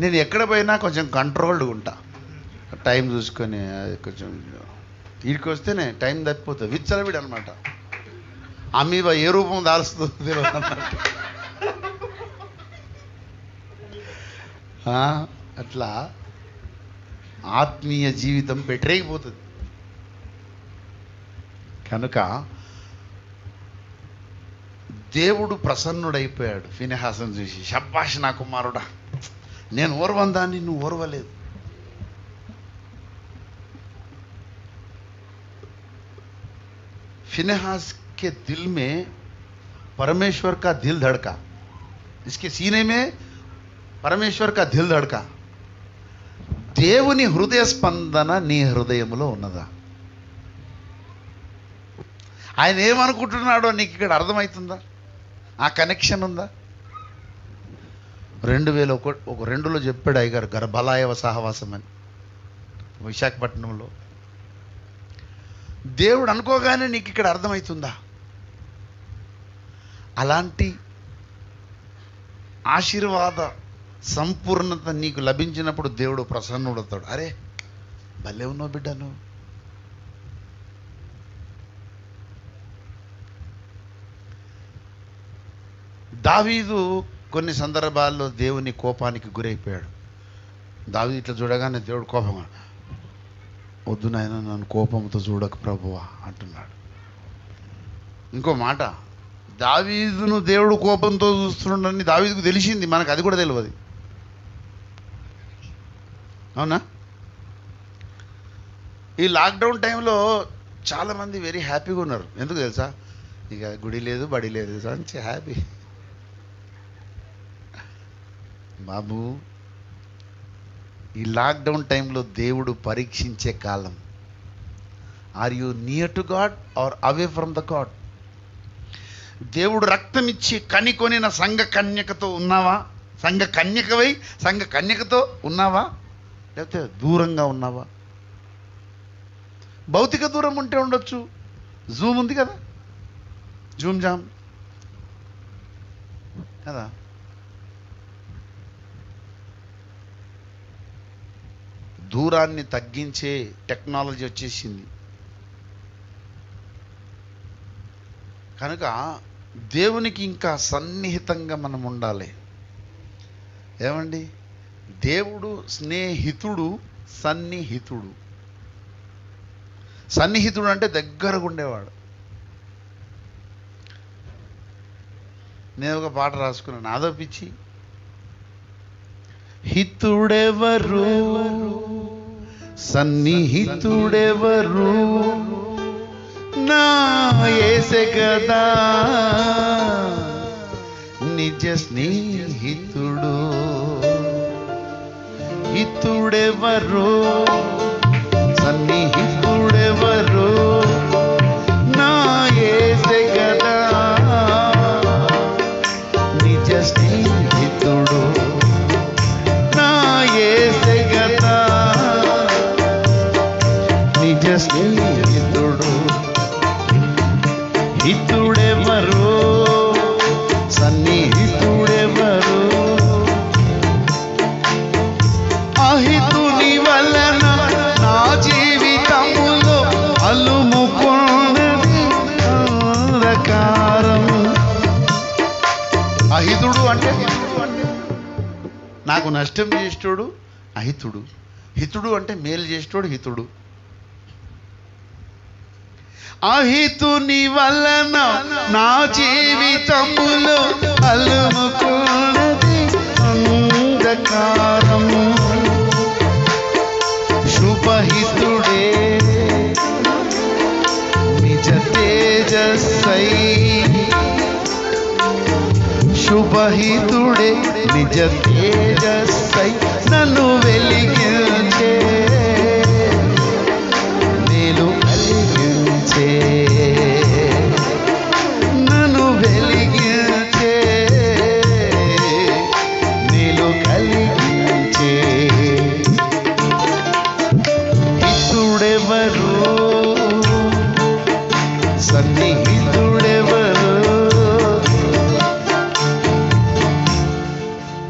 నేను ఎక్కడ పోయినా కొంచెం కంట్రోల్డ్గా ఉంటా, టైం చూసుకొని. అది కొంచెం వీడికి వస్తేనే టైం తప్పిపోతుంది, విచ్చలవిడి అనమాట. అమీబా ఏ రూపం దాల్స్తుందో తెలియదు అన్నట్టు. అట్లా ఆత్మీయ జీవితం పెట్టరేగిపోతుంది. కనుక దేవుడు ప్రసన్నుడైపోయాడు ఫినెహాసును చూసి. శబ్బాష్ నా కుమారుడా, నేను ఓర్వందాన్ని నువ్వు ఓర్వలేదు. फिनेहास के दिल में परमेश्वर का दिल धड़का, इसके सीने में परमेश्वर का दिल धड़का. దేవుని హృదయ స్పందన నీ హృదయంలో ఉన్నదా? ఆయన ఏమనుకుంటున్నాడో నీకు ఇక్కడ అర్థమవుతుందా? ఆ కనెక్షన్ ఉందా? 2001-2లో చెప్పాడు అయ్యగారు గర్భాలయవ సహవాసం అని విశాఖపట్నంలో. దేవుడు అనుకోగానే నీకు ఇక్కడ అర్థమవుతుందా? అలాంటి ఆశీర్వాద సంపూర్ణత నీకు లభించినప్పుడు దేవుడు ప్రసన్నుడవుతాడు. అరే భలే ఉన్నావు బిడ్డ నువ్వు. దావీదు కొన్ని సందర్భాల్లో దేవుని కోపానికి గురైపోయాడు. దావీదు ఇట్లా చూడగానే దేవుడు కోపం, వద్దు నాయన నన్ను కోపంతో చూడక ప్రభువా అంటున్నాడు. ఇంకో మాట, దావీదును దేవుడు కోపంతో చూస్తున్నాడని దావీదుకు తెలిసింది, మనకు అది కూడా తెలియదు. అవునా? ఈ లాక్డౌన్ టైంలో చాలామంది వెరీ హ్యాపీగా ఉన్నారు. ఎందుకు తెలుసా? ఇక గుడి లేదు బడి లేదు, మంచి హ్యాపీ. బాబు, ఈ లాక్డౌన్ టైంలో దేవుడు పరీక్షించే కాలం. Are you near to God or away from the God? దేవుడు రక్తం ఇచ్చి కనికొనిన సంఘ కన్యకతో ఉన్నావా? సంఘ కన్యకవై సంఘ కన్యకతో ఉన్నావా? లేకపోతే దూరంగా ఉన్నావా? భౌతిక దూరం ఉంటే ఉండొచ్చు, జూమ్ ఉంది కదా, జూమ్ జామ్ కదా. దూరాన్ని తగ్గించే టెక్నాలజీ వచ్చేసింది. కనుక దేవునికి ఇంకా సన్నిహితంగా మనం ఉండాలి. ఏమండి, దేవుడు స్నేహితుడు, సన్నిహితుడు. సన్నిహితుడు అంటే దగ్గరగా ఉండేవాడు. నేను ఒక పాట రాసుకున్నాను, నాదో పిచ్చి. హితుడెవరు సన్నిహితుడెవరు నా యేసే కదా నిజ స్నేహితుడు. హితుడెవరు సన్నిహితుడెవరు నా యేసే కదా నిజ స్నేహితుడు. నా యేసే కదా నిజ స్నేహితుడు. హితుడెవరు సన్నిహితుడెవరు అహితుని వలన నా జీవితములో అలుముకున్నది అంధకారం. అహితుడు అంటే నాకు నష్టం చేసేటోడు అహితుడు. హితుడు అంటే మేలు చేసేటోడు హితుడు. అహితుని వలన నా జీవితములో అలుముకున్నది అంధకారం. శుభహితుడే నిజ తేజస్సై. శుభహితుడే నిజ తేజస్సై నన్ను వెలిగించే మేలు కలిగించే. నన్ను వెలిగించే మేలు కలిగించే. హితుడెవరు సన్నిహితుడెవరు.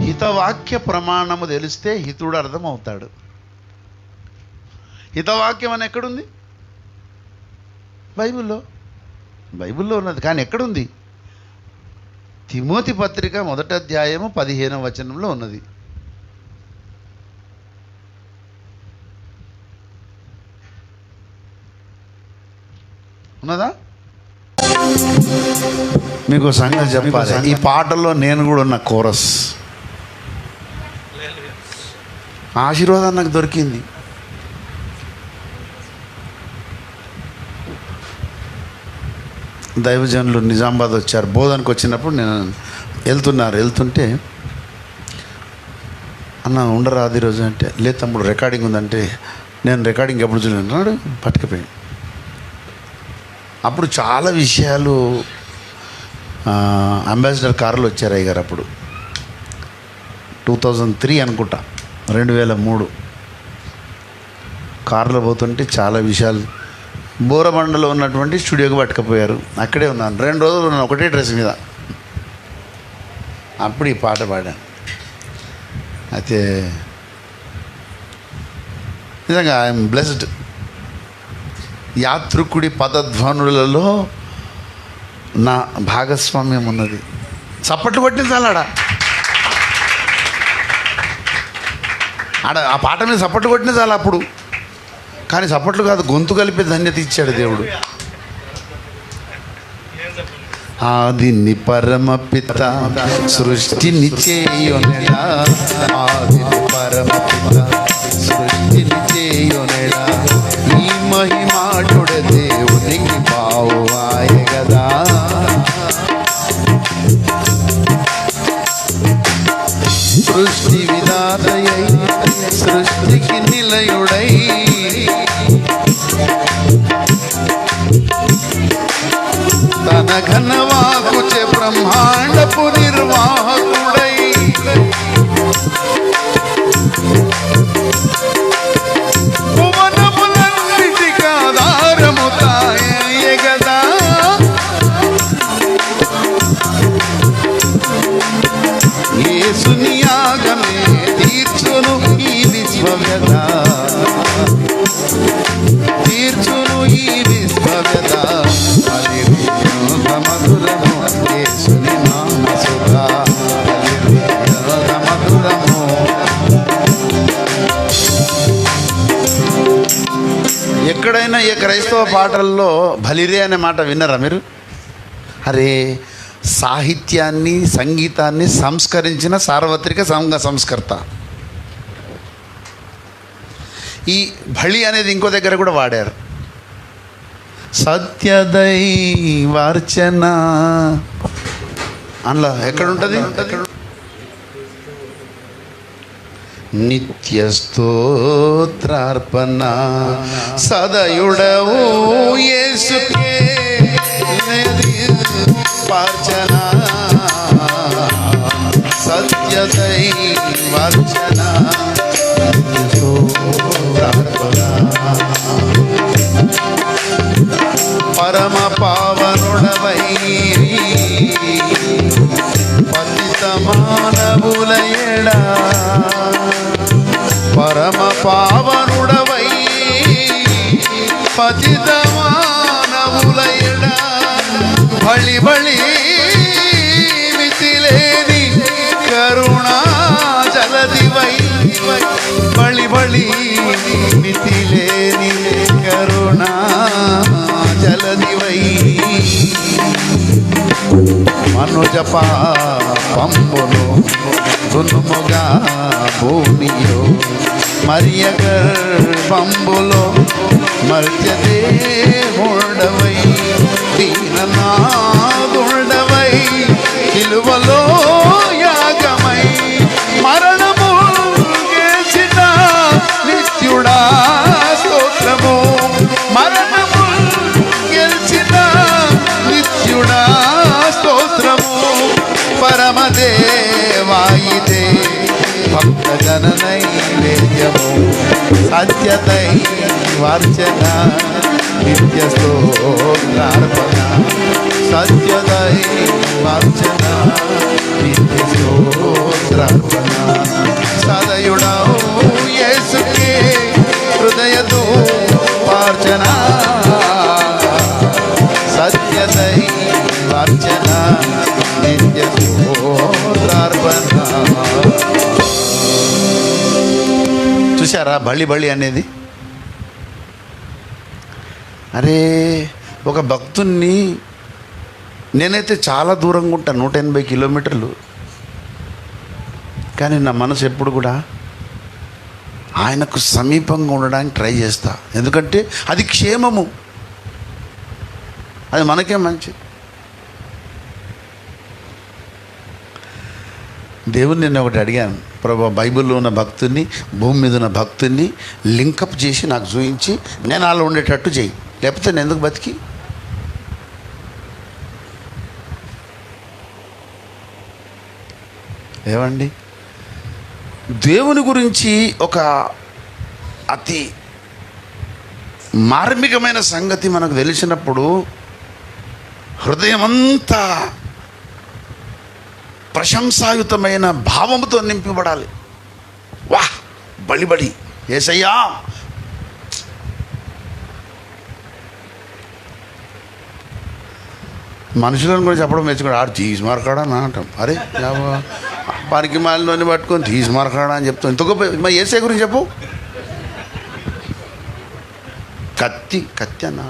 హితవాక్య ప్రమాణము తెలిస్తే హితుడు అర్థమవుతాడు. హితవాక్యం అని ఎక్కడుంది? బైబిల్లో ఉన్నది. కానీ ఎక్కడుంది? తిమోతి పత్రిక 1వ అధ్యాయము 15వ వచనంలో ఉన్నది. ఉన్నదా? మీకు సంగతి చెప్పాలి, ఈ పాటలో నేను కూడా ఉన్న కోరస్ ఆశీర్వాదం నాకు దొరికింది. దైవజనులు నిజామాబాద్ వచ్చారు, బోధనకు వచ్చినప్పుడు నేను వెళ్తుంటే అన్న ఉండరాది రోజు అంటే, లేదు తమ్ముడు రికార్డింగ్ ఉందంటే, నేను రికార్డింగ్ ఎప్పుడు చూడన్నాడు పట్టుకుపోయాను. అప్పుడు చాలా విషయాలు అంబాసిడర్ కారులో వచ్చారు అయ్యగారు. అప్పుడు 2003 అనుకుంటా, 2003 కారులో పోతుంటే చాలా విషయాలు. బోరబండలో ఉన్నటువంటి స్టూడియోకి పట్టుకుపోయారు. అక్కడే ఉన్నాను 2 రోజులు ఉన్నాను ఒకటే డ్రెస్ మీద. అప్పుడు ఈ పాట పాడాను. అయితే నిజంగా ఐఎమ్ బ్లెస్డ్. యాత్రికుడి పదధ్వనులలో నా భాగస్వామ్యం ఉన్నది. చప్పట్లు కొట్టించాలి ఆడ ఆ పాట మీద చప్పట్లు కొట్టించాలి అప్పుడు. కానీ చప్పట్లు కాదు, గొంతు కలిపే ధన్యత ఇచ్చాడు దేవుడు. ఆదిని పరమ పిత సృష్టిని చేయునేలా, ఆదిని పరమ పిత సృష్టిని చేయునేలా, ఈ మహిమాటుడ దేవునికి బావువాయ గదా. సృష్టి విధాతయై సృష్టికి నిలయుడై, తన ఘనవాకుచే బ్రహ్మాండపు నిర్వాహకుడై, భువనములన్నిటికి ఆధారము తాయే గదా. యేసుని యాగమే తీర్చును ఈ విశ్వవ్యత, తీర్చును ఈ విశ్వవ్యత. మధురము యేసుని నామసుధ, మధురము. ఎక్కడైనా ఏ క్రైస్తవ పాటల్లో భలిరే అనే మాట విన్నారా మీరు? అరే, సాహిత్యాన్ని సంగీతాన్ని సంస్కరించిన సార్వత్రిక సంఘ సంస్కర్త. ఈ బలి అనేది ఇంకో దగ్గర కూడా వాడారు. సత్యదైవార్చన అందులో ఎక్కడుంటుంది? నిత్య స్తోత్రార్పణ సదయుడవు యేసుకే వార్చన సత్యదైవార్చన పరమ పావనుడవై పతిత మానవుల ఎడా పరమ పావనుడవై పతిత మానవుల ఎడా బలి బలి మితిలేని కరుణా జలదివై బలి బలి మితిలేని కరుణా జలదివై మనోజ పాపంబును దునుముగా భూమియో మరియ గర్భంబులో మర్త్యదేవుడవై దీననాథుడవై సిలువలో యాగమై మరణము గెలిచిన నిత్యుడా స్తోత్రము మరణము గెలిచిన నిత్యుడా స్తోత్రము పరమదేవాయితే భక్తజన నైవేద్యము సత్యదై వార్చన నిత్య స్తోత్రార్పణ సత్యదై వార్చన నిత్య స్తోత్రార్పణ సదయుడవు యేసుకే హృదయతో వార్చన సత్యదై వార్చన నిత్య స్తోత్రార్పణ. చూసారా బలి బలి అనేది? అరే ఒక భక్తుణ్ణి నేనైతే చాలా దూరంగా ఉంటాను, 180 కిలోమీటర్లు, కానీ నా మనసు ఎప్పుడు కూడా ఆయనకు సమీపంగా ఉండడానికి ట్రై చేస్తా. ఎందుకంటే అది క్షేమము, అది మనకే మంచిది. దేవుని నేను ఒకటి అడిగాను, ప్రభా బైబిల్లో ఉన్న భక్తుని భూమి మీద ఉన్న భక్తుని లింకప్ చేసి నాకు చూపించి నేను అలా ఉండేటట్టు చేయి, లేకపోతే నేను ఎందుకు బతికి. ఏమండి, దేవుని గురించి ఒక అతి మార్మికమైన సంగతి మనకు తెలిసినప్పుడు హృదయమంతా ప్రశంసాయుతమైన భావముతో నింపబడాలి. వాహ్ బలిబడి యేసయ్యా, మనుషులను కూడా చెప్పడం మెచ్చుకోడు. ఆడు తీసి మారకాడా నా అంటాం. అరే పనికి మాలినోని పట్టుకొని తీసి మారకాడా అని చెప్తాం. ఇంత గొప్ప మా యేసయ్య గురించి చెప్పు. కత్తి కత్తి అన్న,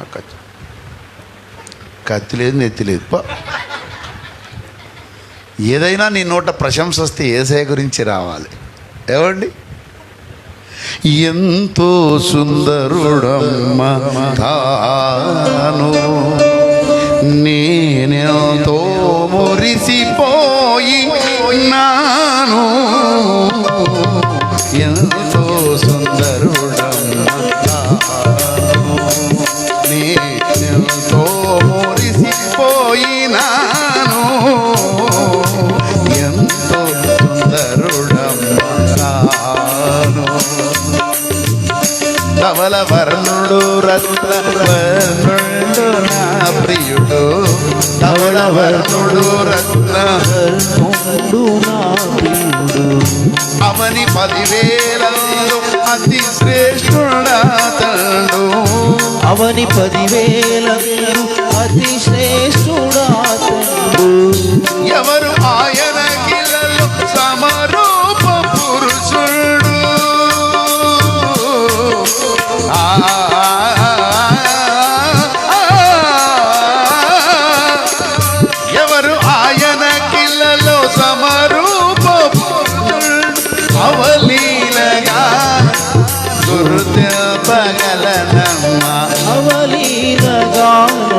కత్తి లేదు నెత్తి లేదు. ఏదైనా నీ నోట ప్రశంస వస్తే యేసయ్య గురించి రావాలి. ఏమండి, ఎంతో సుందరుడమ్మ తాను, నేనెంతో మురిసిపోయి నాను, ఎంతో సుందరుడమ్మ తాను, నేనెంతో మురిసిపోయినాను, ఎంతో సుందరుడమ్మ తాను. ధవల వర్ణుడు రత్న వర్ణుడు నా ప్రియుడు, ధవల వర్ణుడు రత్న వర్ణుడు నా ప్రియుడు, అవని 10,000 అతి శ్రేష్ఠుడాతడు, అవని 10,000 అతి శ్రేష్ఠుడాతడు, ఎవరు ఆయన కిలలో సమరూప పురుషుడు, ఎవరు ఆయన కిలలో సమరూప అవలీలగా గురుతే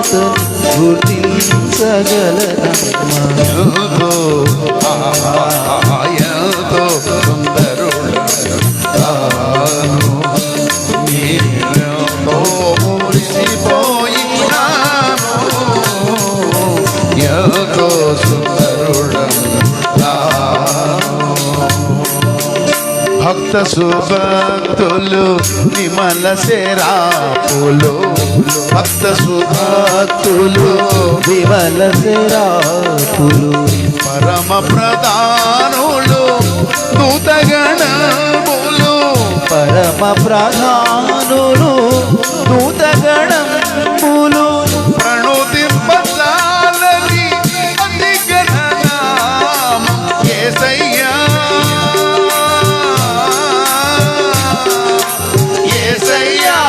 అతని గుర్తించగలనమ్మా. ఎంతో సుందరుడు తాను, నీతో మురిసిపోయినాను. ఎంతో సుందరుడు భక్త సుభక్తులు విమల శరాపులు, భక్త సుభక్తులు విమల శరాపులు, పరమ ప్రధానులు దూతగణములు, పరమ ప్రధానులు దూతగణములు, ప్రణుతింపజాలని అతి గణనామం యేసయ్యా. యేసయ్యా,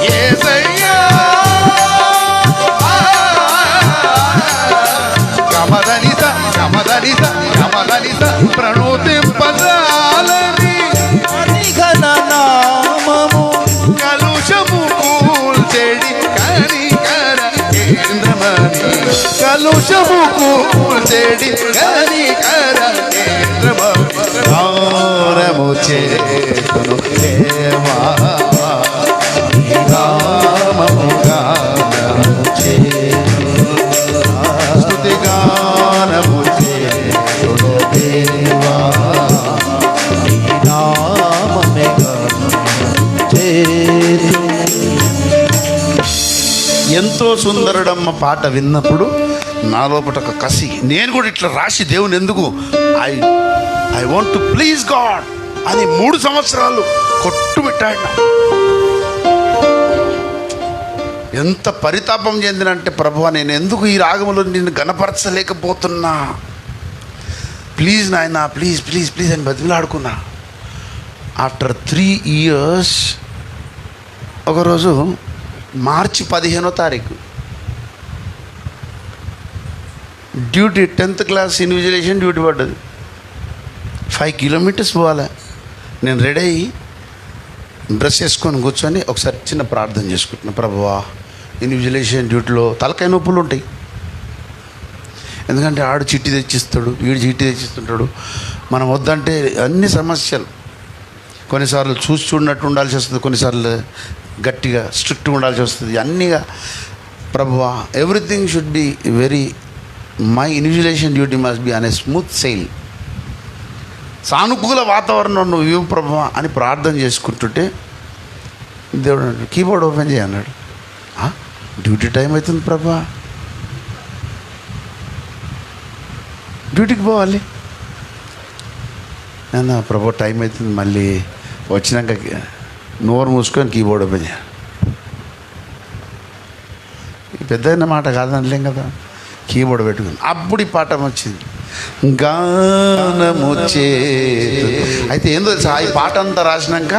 యేసయ్యా. గమదనిత గమదనిత గమదనిత ప్రణుతింపజాలని అతి ఘననామము, కలుషము కూల్చెడి కనికర కేంద్రమని, కలుషము కూల్చెడి కనికర కేంద్రమని, గానము చేతును దేవా, నామము గానము చేతును, స్తుతి గానము చేతును దేవా, నామమే గానము చేతును. ఎంతో సుందరుడమ్మ పాట విన్నప్పుడు నా లోపల ఒక కసి, నేను కూడా ఇట్లా రాసి దేవుని ఎందుకు I want to please God అని 3 సంవత్సరాలు కొట్టుబెట్టాడు. ఎంత పరితాపం చెందినంటే, ప్రభువా నేను ఎందుకు ఈ రాగంలో నిన్ను గణపరచలేకపోతున్నా, ప్లీజ్ నాయనా ప్లీజ్ ప్లీజ్ ప్లీజ్ అని బతిలాడుకున్నా. ఆఫ్టర్ 3 years ఒకరోజు మార్చి 15వ తారీఖు duty, 10th class invigilation duty పడ్డది. 5 kilometers పోవాలి. నేను రెడీ అయ్యి డ్రెస్ వేసుకొని కూర్చొని ఒకసారి చిన్న ప్రార్థన చేసుకుంటున్నా. ప్రభువా ఇన్విజిలేషన్ డ్యూటీలో తలకాయ నొప్పులు ఉంటాయి, ఎందుకంటే ఆడు చిట్టి తెచ్చిస్తాడు, వీడు చిట్టి తెచ్చిస్తుంటాడు, మనం వద్దంటే అన్ని సమస్యలు. కొన్నిసార్లు చూసి చూడనట్టు ఉండాల్సి వస్తుంది, కొన్నిసార్లు గట్టిగా స్ట్రిక్ట్గా ఉండాల్సి వస్తుంది. అన్నీగా ప్రభువా everything should be very, my invigilation duty must be అనే స్మూత్ సెయిల్, సానుకూల వాతావరణం నువ్వు ఇవ్వు ప్రభువా అని ప్రార్థన చేసుకుంటుంటే దేవుడు అన్నాడు కీబోర్డ్ ఓపెన్ చేయి అన్నాడు. డ్యూటీ టైం అవుతుంది ప్రభువా, డ్యూటీకి పోవాలి. నేను ప్రభు టైం అవుతుంది, మళ్ళీ వచ్చినాక నోరు మూసుకొని కీబోర్డ్ ఓపెన్ చేయాలి. పెద్ద మాట కాదనలేం కదా, కీబోర్డ్ పెట్టుకుని అప్పుడు ఈ పాఠం వచ్చింది, గానము చేతు. అయితే ఏందో తెలుసా, ఈ పాట అంతా రాసినాక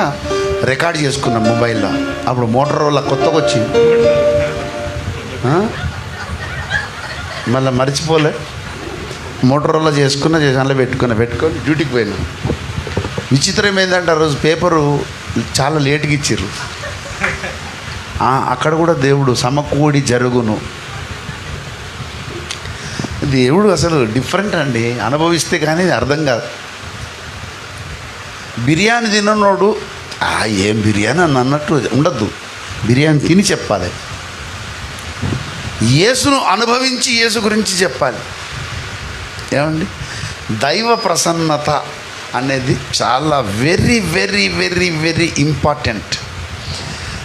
రికార్డ్ చేసుకున్నాం మొబైల్లో. అప్పుడు మోటరోలా కొత్తగా వచ్చింది, మళ్ళీ మర్చిపోలే. మోటరోలా చేసుకున్నా అందులో పెట్టుకొని డ్యూటీకి పోయినా. విచిత్రం ఏంటంటే ఆ రోజు పేపరు చాలా లేట్గా ఇచ్చారు. అక్కడ కూడా దేవుడు సమకూడి జరుగును. దేవుడు అసలు డిఫరెంట్ అండి, అనుభవిస్తే కానీ అర్థం కాదు. బిర్యానీ తిన్నోడు ఏం బిర్యానీ అని అన్నట్టు ఉండద్దు, బిర్యానీ తిని చెప్పాలి. యేసును అనుభవించి యేసు గురించి చెప్పాలి. ఏమండి, దైవ ప్రసన్నత అనేది చాలా very very very very important.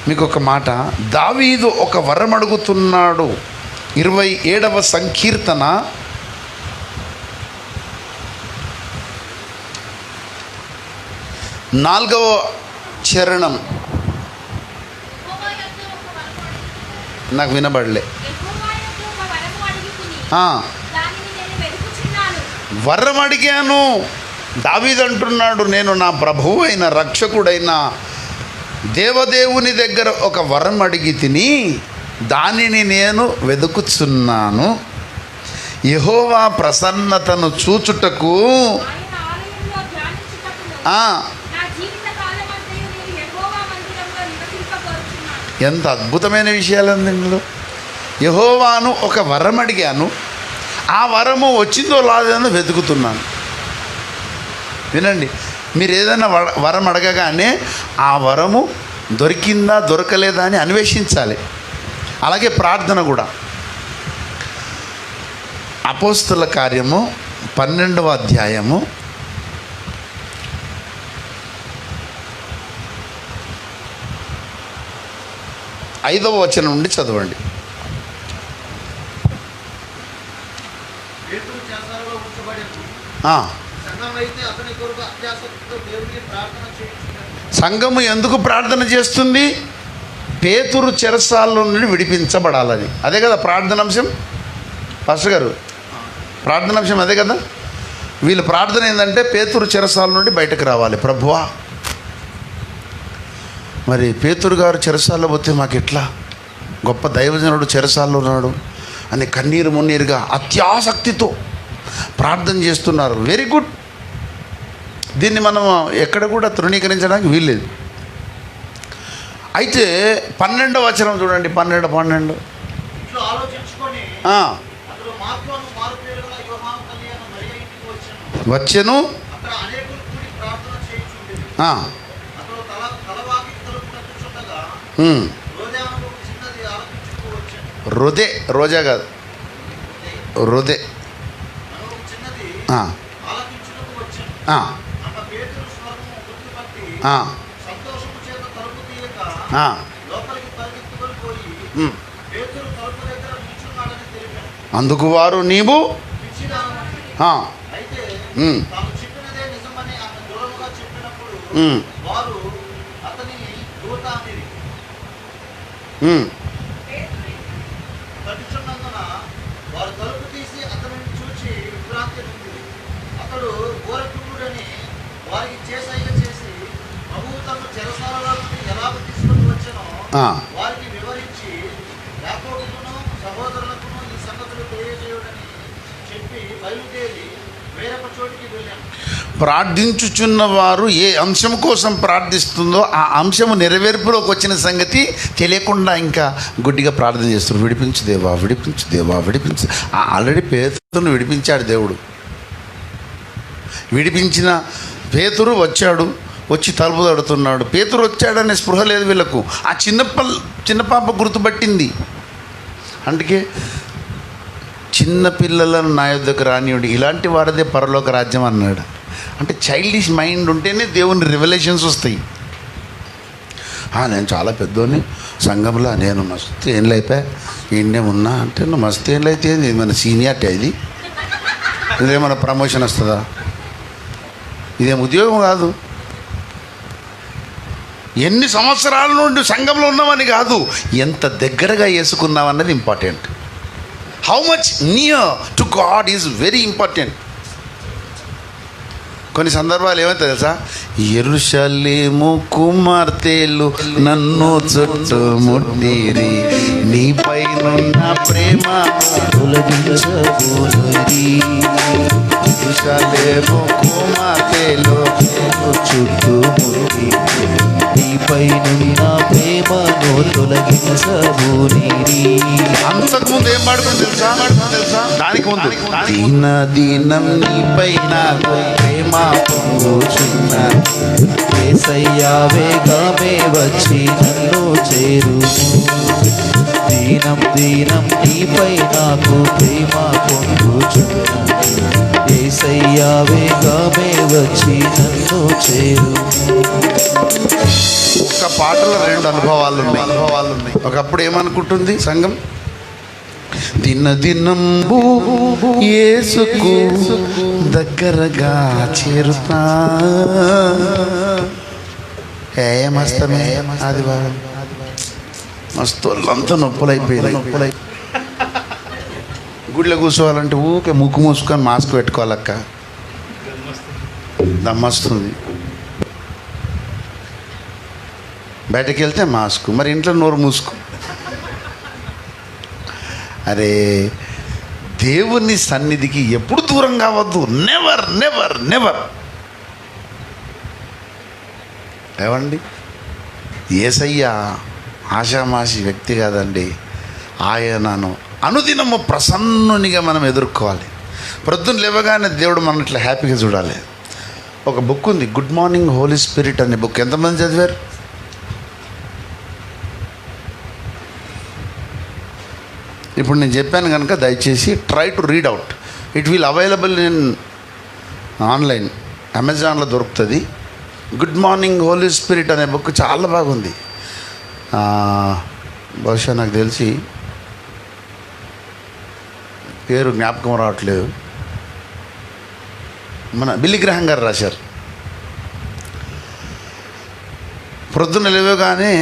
మీకు ఒక మాట, దావీదు ఒక వరం అడుగుతున్నాడు. 27వ సంకీర్తన 4వ చరణం. నాకు వినబడలే. వరం అడిగాను. దావీదు అంటున్నాడు, నేను నా ప్రభువు అయిన రక్షకుడైన దేవదేవుని దగ్గర ఒక వరం అడిగి తిని దానిని నేను వెదుకుచున్నాను. యెహోవా ప్రసన్నతను చూచుటకు ఎంత అద్భుతమైన విషయాలండి ఇందులో. యెహోవాను ఒక వరం అడిగాను, ఆ వరము వచ్చిందో లేదో వెతుకుతున్నాను. వినండి, మీరు ఏదైనా వరం అడగగానే ఆ వరము దొరికిందా దొరకలేదా అని అన్వేషించాలి. అలాగే ప్రార్థన కూడా. అపోస్తల కార్యము 12వ అధ్యాయము 5వ వచనం నుండి చదవండి. సంఘము ఎందుకు ప్రార్థన చేస్తుంది? పేతురు చెరసాల్లో నుండి విడిపించబడాలని. అదే కదా ప్రార్థనాంశం పాస్టర్ గారు, ప్రార్థనాంశం అదే కదా. వీళ్ళ ప్రార్థన ఏంటంటే పేతురు చెరసాల నుండి బయటకు రావాలి. ప్రభువా, మరి పేతురు గారు చెరసాల్లో పోతే మాకు ఎట్లా, గొప్ప దైవజనుడు చెరసాల్లో ఉన్నాడు అని కన్నీరు మున్నీరుగా అత్యాసక్తితో ప్రార్థన చేస్తున్నారు. Very good. దీన్ని మనం ఎక్కడ కూడా తృణీకరించడానికి వీల్లేదు. అయితే 12వ వచనం చూడండి, 12 వచ్చెను. రొదే, రోజా కాదు, రొదే. అందుకు వారు నీవు ప్రార్థించుచున్న వారు ఏ అంశం కోసం ప్రార్థిస్తుందో ఆ అంశము నెరవేర్పులోకి వచ్చిన సంగతి తెలియకుండా ఇంకా గుడ్డిగా ప్రార్థన చేస్తున్నారు. విడిపించు దేవా, విడిపించు దేవా, విడిపించు. ఆల్రెడీ పేతురును విడిపించాడు దేవుడు. విడిపించిన పేతురు వచ్చాడు, వచ్చి తలుపు తడుతున్నాడు. పేతురు వచ్చాడనే స్పృహ లేదు వీళ్ళకు. ఆ చిన్న పాప గుర్తుపట్టింది. అందుకే చిన్న పిల్లలను నా యొద్దకు రానియుడు, ఇలాంటి వారిదే పరలోక రాజ్యం అన్నాడు. అంటే చైల్డిష్ మైండ్ ఉంటేనే దేవుని రివల్యూషన్స్ వస్తాయి. నేను చాలా పెద్దోని సంఘంలో, నేను మస్తు ఏండ్లు అయిపోయా, ఈయనే ఉన్నా అంటే నువ్వు మస్తు ఏండ్లు అయితే ఇది మన సీనియారిటీ, ఇది ఇదేమన్నా ప్రమోషన్ వస్తుందా? ఇదేం ఉద్యోగం కాదు. ఎన్ని సంవత్సరాల నుండి సంఘంలో ఉన్నామని కాదు, ఎంత దగ్గరగా వేసుకున్నామన్నది important. How much near to God is very important. కొన్ని సందర్భాలు ఏమైతే తెలుసా, యెరూషలేము కుమార్తెలు నన్ను చుట్టుముట్టిరి, నీపైనున్న ప్రేమ తొలగించబోయి. యెరూషలేము కుమార్తెలు చుట్టుముట్టి, నీపైనున్న ప్రేమను తొలగించబోయి. అంతకుముందు ఏం పాడుతుంది తెలుసా? దానికి ముందు దీన దీనం నీపై నాకు ప్రేమ పొంగుచున్న, యేసయ్యా వేగమే వచ్చి నన్ను చేరుము. దీనం దీనం నీపై నాకు ప్రేమ పొంగుచున్న, యేసయ్యా వేగమే వచ్చి నన్ను చేరుము. ఒక్క పాటలో 2 అనుభవాలు ఉన్నాయి. ఒకప్పుడు ఏమనుకుంటుంది సంఘం, దినదినంబు యేసుకు దగ్గరగా చేరుతా. మస్తమే ఆదివారం మస్తు అంతా నొప్పులైపోయింది. గుడిలో కూర్చోవాలంటే ఊకే ముక్కు మూసుకొని మాస్క్ పెట్టుకోవాలక్క, దమ్మస్తుంది. బయటకు వెళ్తే మాస్క్, మరి ఇంట్లో నోరు మూసుకో. అరే, దేవుని సన్నిధికి ఎప్పుడు దూరం కావద్దు. Never never never. ఏవండి, యేసయ్య ఆషామాషి వ్యక్తి కాదండి. ఆయనను అనుదినము ప్రసన్నునిగా మనం ఎదుర్కోవాలి. ప్రొద్దున లేవగానే దేవుడు మనం ఇట్లా హ్యాపీగా చూడాలి. ఒక బుక్ ఉంది, గుడ్ మార్నింగ్ హోలీ స్పిరిట్ అనే బుక్. ఎంతమంది చదివారు? ఇప్పుడు నేను చెప్పాను కనుక దయచేసి try to read out. It will available in online, అమెజాన్లో దొరుకుతుంది. గుడ్ మార్నింగ్ హోలీ స్పిరిట్ అనే బుక్ చాలా బాగుంది. బహుశా నాకు తెలిసి పేరు జ్ఞాపకం రావట్లేదు. మన బిల్లీ గ్రహం గారు రాశారు. ప్రొద్దున లేవగానే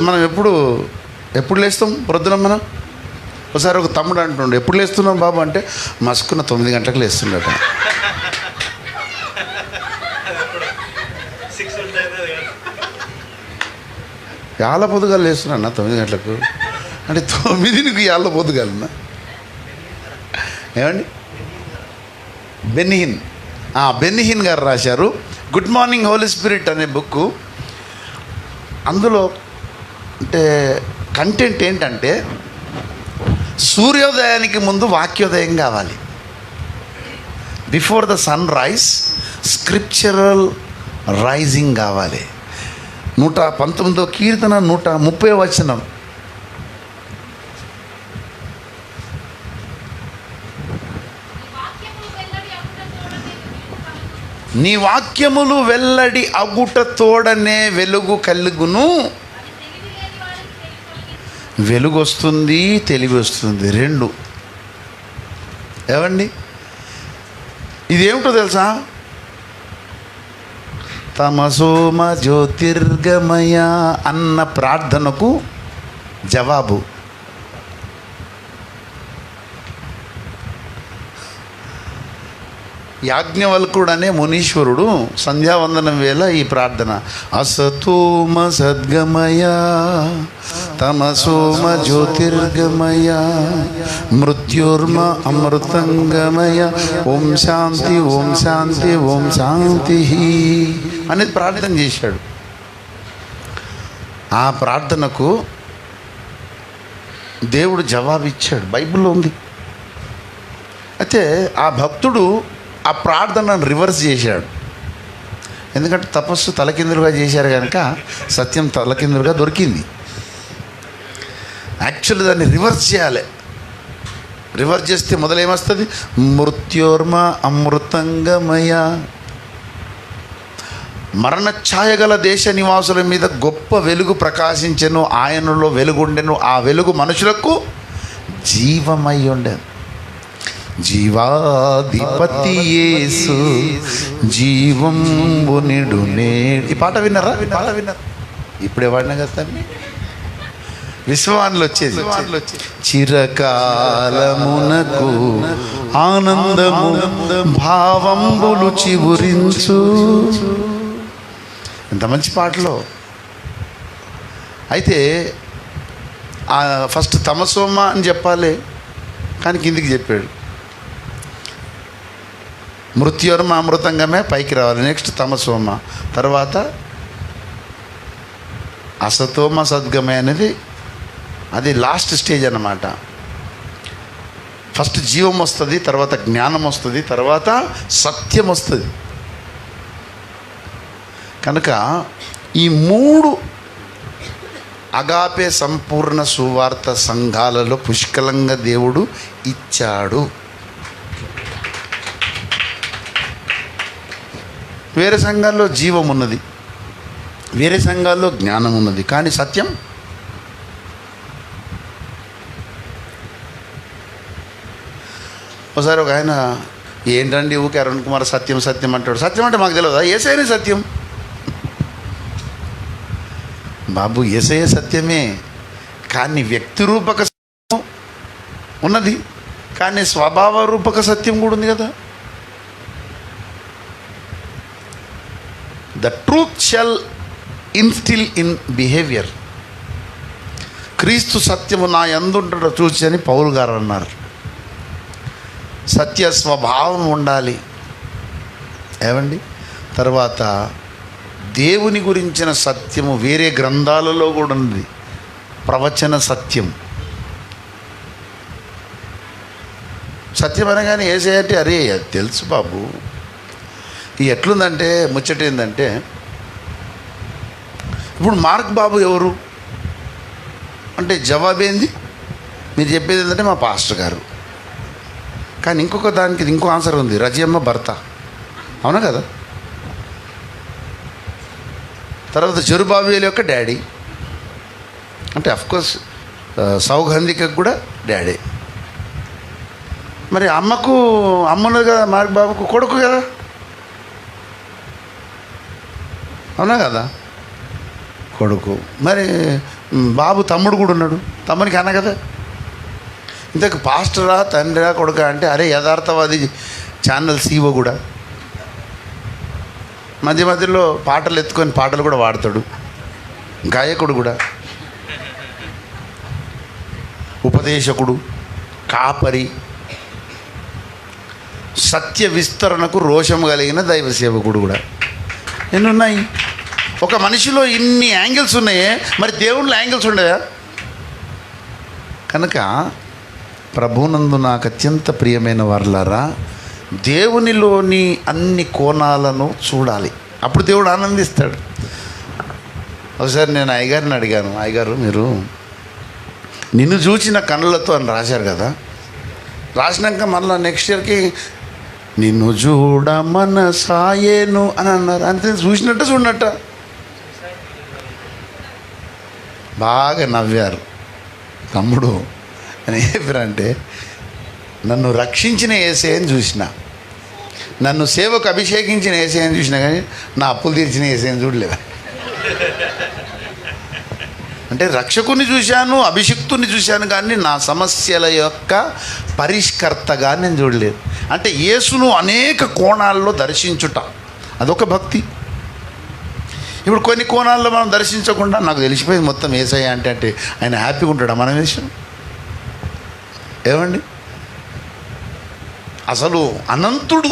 మనం ఎప్పుడు లేస్తాం ప్రొద్దున? మనం ఒకసారి ఒక తమ్ముడు అంటుండే, ఎప్పుడు లేస్తున్నాం బాబు అంటే, మసుకున్న 9 గంటలకు లేస్తుండట. యాళ్ళ పొద్దుగా లేస్తున్నా 9 గంటలకు అంటే 9కి యాళ్ళ పొద్దుగాలన్నా. ఏమండి? బెన్నిహిన్ గారు రాశారు గుడ్ మార్నింగ్ హోలీ స్పిరిట్ అనే బుక్. అందులో అంటే కంటెంట్ ఏంటంటే, సూర్యోదయానికి ముందు వాక్యోదయం కావాలి. Before the sun rise scriptural rising కావాలి. 119వ కీర్తన 130వ వచనం. నీ వాక్యములు వెల్లడి అగుట తోడనే వెలుగు కలుగును. వెలుగు వస్తుంది, తెలివి వస్తుంది, రెండు. ఏవండి? ఇదేమిటో తెలుసా? తమసోమ జ్యోతిర్గమయ అన్న ప్రార్థనకు జవాబు. యాజ్ఞవల్కుడు అనే మునీశ్వరుడు సంధ్యావందనం వేళ ఈ ప్రార్థన, అసతోమ సద్గమయ తమసోమ జ్యోతిర్గమయ మృత్యుర్మ అమృతంగమయ ఓం శాంతి ఓం శాంతి ఓం శాంతి అనేది ప్రార్థన చేశాడు. ఆ ప్రార్థనకు దేవుడు జవాబిచ్చాడు, బైబిల్లో ఉంది. అయితే ఆ భక్తుడు ఆ ప్రార్థనను రివర్స్ చేశాడు. ఎందుకంటే తపస్సు తలకిందులుగా చేశారు కనుక సత్యం తలకిందులుగా దొరికింది. యాక్చువల్లీ దాన్ని రివర్స్ చేయాలి. రివర్స్ చేస్తే మొదలేమొస్తుంది? మృత్యోర్మ అమృతంగమయ. మరణ ఛాయ గల దేశ నివాసుల మీద గొప్ప వెలుగు ప్రకాశించెను, ఆయనలో వెలుగుండెను, ఆ వెలుగు మనుషులకు జీవమై ఉండెను. జీవాధిపతి యేసు జీవంబు నిడునే. ఈ పాట విన్నారా? ఇప్పుడే వాడినా కదా, విశ్వాన్లో వచ్చేది. చిరకాలమునకు ఆనందము భావంబులు చివురించు. ఎంత మంచి పాటలో. అయితే ఫస్ట్ తమసోమ అని చెప్పాలి, కానీ కిందికి చెప్పాడు. మృత్యోర్మ అమృతంగమే పైకి రావాలి, నెక్స్ట్ తమసోమ, తర్వాత అసతోమ సద్గమే అనేది అది లాస్ట్ స్టేజ్ అన్నమాట. ఫస్ట్ జీవం వస్తుంది, తర్వాత జ్ఞానం వస్తుంది, తర్వాత సత్యం వస్తుంది. కనుక ఈ 3 అగాపే సంపూర్ణ సువార్త సంఘాలలో పుష్కలంగా దేవుడు ఇచ్చాడు. వేరే సంఘాల్లో జీవం ఉన్నది, వేరే సంఘాల్లో జ్ఞానం ఉన్నది, కానీ సత్యం ఒకసారి ఒక ఆయన, ఏంటండి ఊకే అరుణ్ కుమార్ సత్యం సత్యం అంటాడు. సత్యం అంటే మాకు తెలియదా? యేసయ్యనే సత్యం బాబు, యేసయ్య సత్యమే, కానీ వ్యక్తి రూపక సత్యం ఉన్నది, కానీ స్వభావ రూపక సత్యం కూడా ఉంది కదా. The truth shall instil in behaviour. క్రీస్తు సత్యము నా యందుండట చూచి అని పౌలు గారు అన్నారు. సత్య స్వభావం ఉండాలి. ఏమండి? తర్వాత దేవుని గురించిన సత్యము వేరే గ్రంథాలలో కూడా ఉంది. ప్రవచన సత్యం. సత్యం అనగానే ఏసేయంటే అరే అది తెలుసు బాబు. ఈ ఎట్లుందంటే ముచ్చట ఏంటంటే, ఇప్పుడు మార్క్ బాబు ఎవరు అంటే జవాబేంది? మీరు చెప్పేది ఏంటంటే మా పాస్టర్ గారు. కానీ ఇంకొక దానికి ఇంకో ఆన్సర్ ఉంది, రజియమ్మ భర్త. అవునా కదా? తర్వాత జెరుబాబేలు యొక్క డాడీ అంటే అఫ్కోర్స్ సౌగంధికకు కూడా డాడీ. మరి అమ్మను కదా, మార్క్ బాబుకు కొడుకు కదా, అవునా కదా? కొడుకు. మరి బాబు తమ్ముడు కూడా ఉన్నాడు, తమ్మునికి అన్న కదా. ఇంతకు పాస్టరా తండ్రిరా కొడుక అంటే అరే యథార్థవాది ఛానల్ సీఓ కూడా మధ్య మధ్యలో పాటలు ఎత్తుకొని పాటలు కూడా వాడతాడు, గాయకుడు కూడా, ఉపదేశకుడు, కాపరి, సత్య విస్తరణకు రోషం కలిగిన దైవ సేవకుడు కూడా. ఎన్ని ఉన్నాయి? ఒక మనిషిలో ఇన్ని యాంగిల్స్ ఉన్నాయే, మరి దేవుళ్ళ యాంగిల్స్ ఉండయా? కనుక ప్రభునందు నాకు అత్యంత ప్రియమైన వారలారా, దేవునిలోని అన్ని కోణాలను చూడాలి. అప్పుడు దేవుడు ఆనందిస్తాడు. ఒకసారి నేను అయ్యగారిని అడిగాను, అయ్యగారు మీరు నిన్ను చూచిన కన్నులతో అని రాశారు కదా, రాసినాక మళ్ళీ నెక్స్ట్ ఇయర్కి నిన్ను చూడ మనసాయేను అని అన్నారు. అంతే, చూసినట్ట చూడనట్ట? బాగా నవ్వారు. తమ్ముడు అని చెప్పారంటే, నన్ను రక్షించిన యేసేయని చూసిన, నన్ను సేవకు అభిషేకించిన యేసేయని చూసినా కానీ నా అప్పులు తీర్చిన యేసేయని చూడలేదు. అంటే రక్షకుని చూశాను, అభిషిక్తుని చూశాను, కానీ నా సమస్యల యొక్క పరిష్కర్తగా నేను చూడలేదు. అంటే యేసును అనేక కోణాల్లో దర్శించుట అదొక భక్తి. ఇప్పుడు కొన్ని కోణాల్లో మనం దర్శించకుండా నాకు తెలిసిపోయింది మొత్తం యేసయ్య అంటే ఆయన హ్యాపీగా ఉంటాడా మన విషయం? ఏమండి, అసలు అనంతుడు,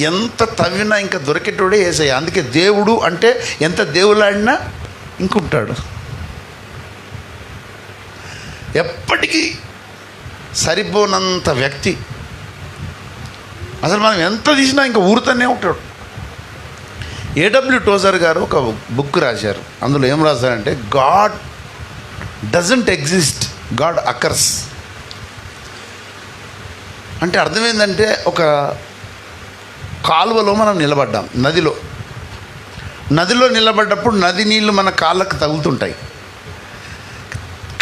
ఎంత తవ్వినా ఇంకా దొరికేటోడే యేసయ్య. అందుకే దేవుడు అంటే ఎంత దేవులాడినా ఇంకుంటాడు, ఎప్పటికీ సరిపోనంత వ్యక్తి. అసలు మనం ఎంత తీసినా ఇంకా ఊరుతూనే ఉంటాడు. ఏడబ్ల్యూ టోజర్ గారు ఒక బుక్ రాశారు. అందులో ఏం రాశారంటే, God doesn't exist, God occurs. అంటే అర్థమైందంటే, ఒక కాలువలో మనం నిలబడ్డాం, నదిలో నిలబడ్డప్పుడు నది నీళ్ళు మన కాళ్ళకు తగులుతుంటాయి.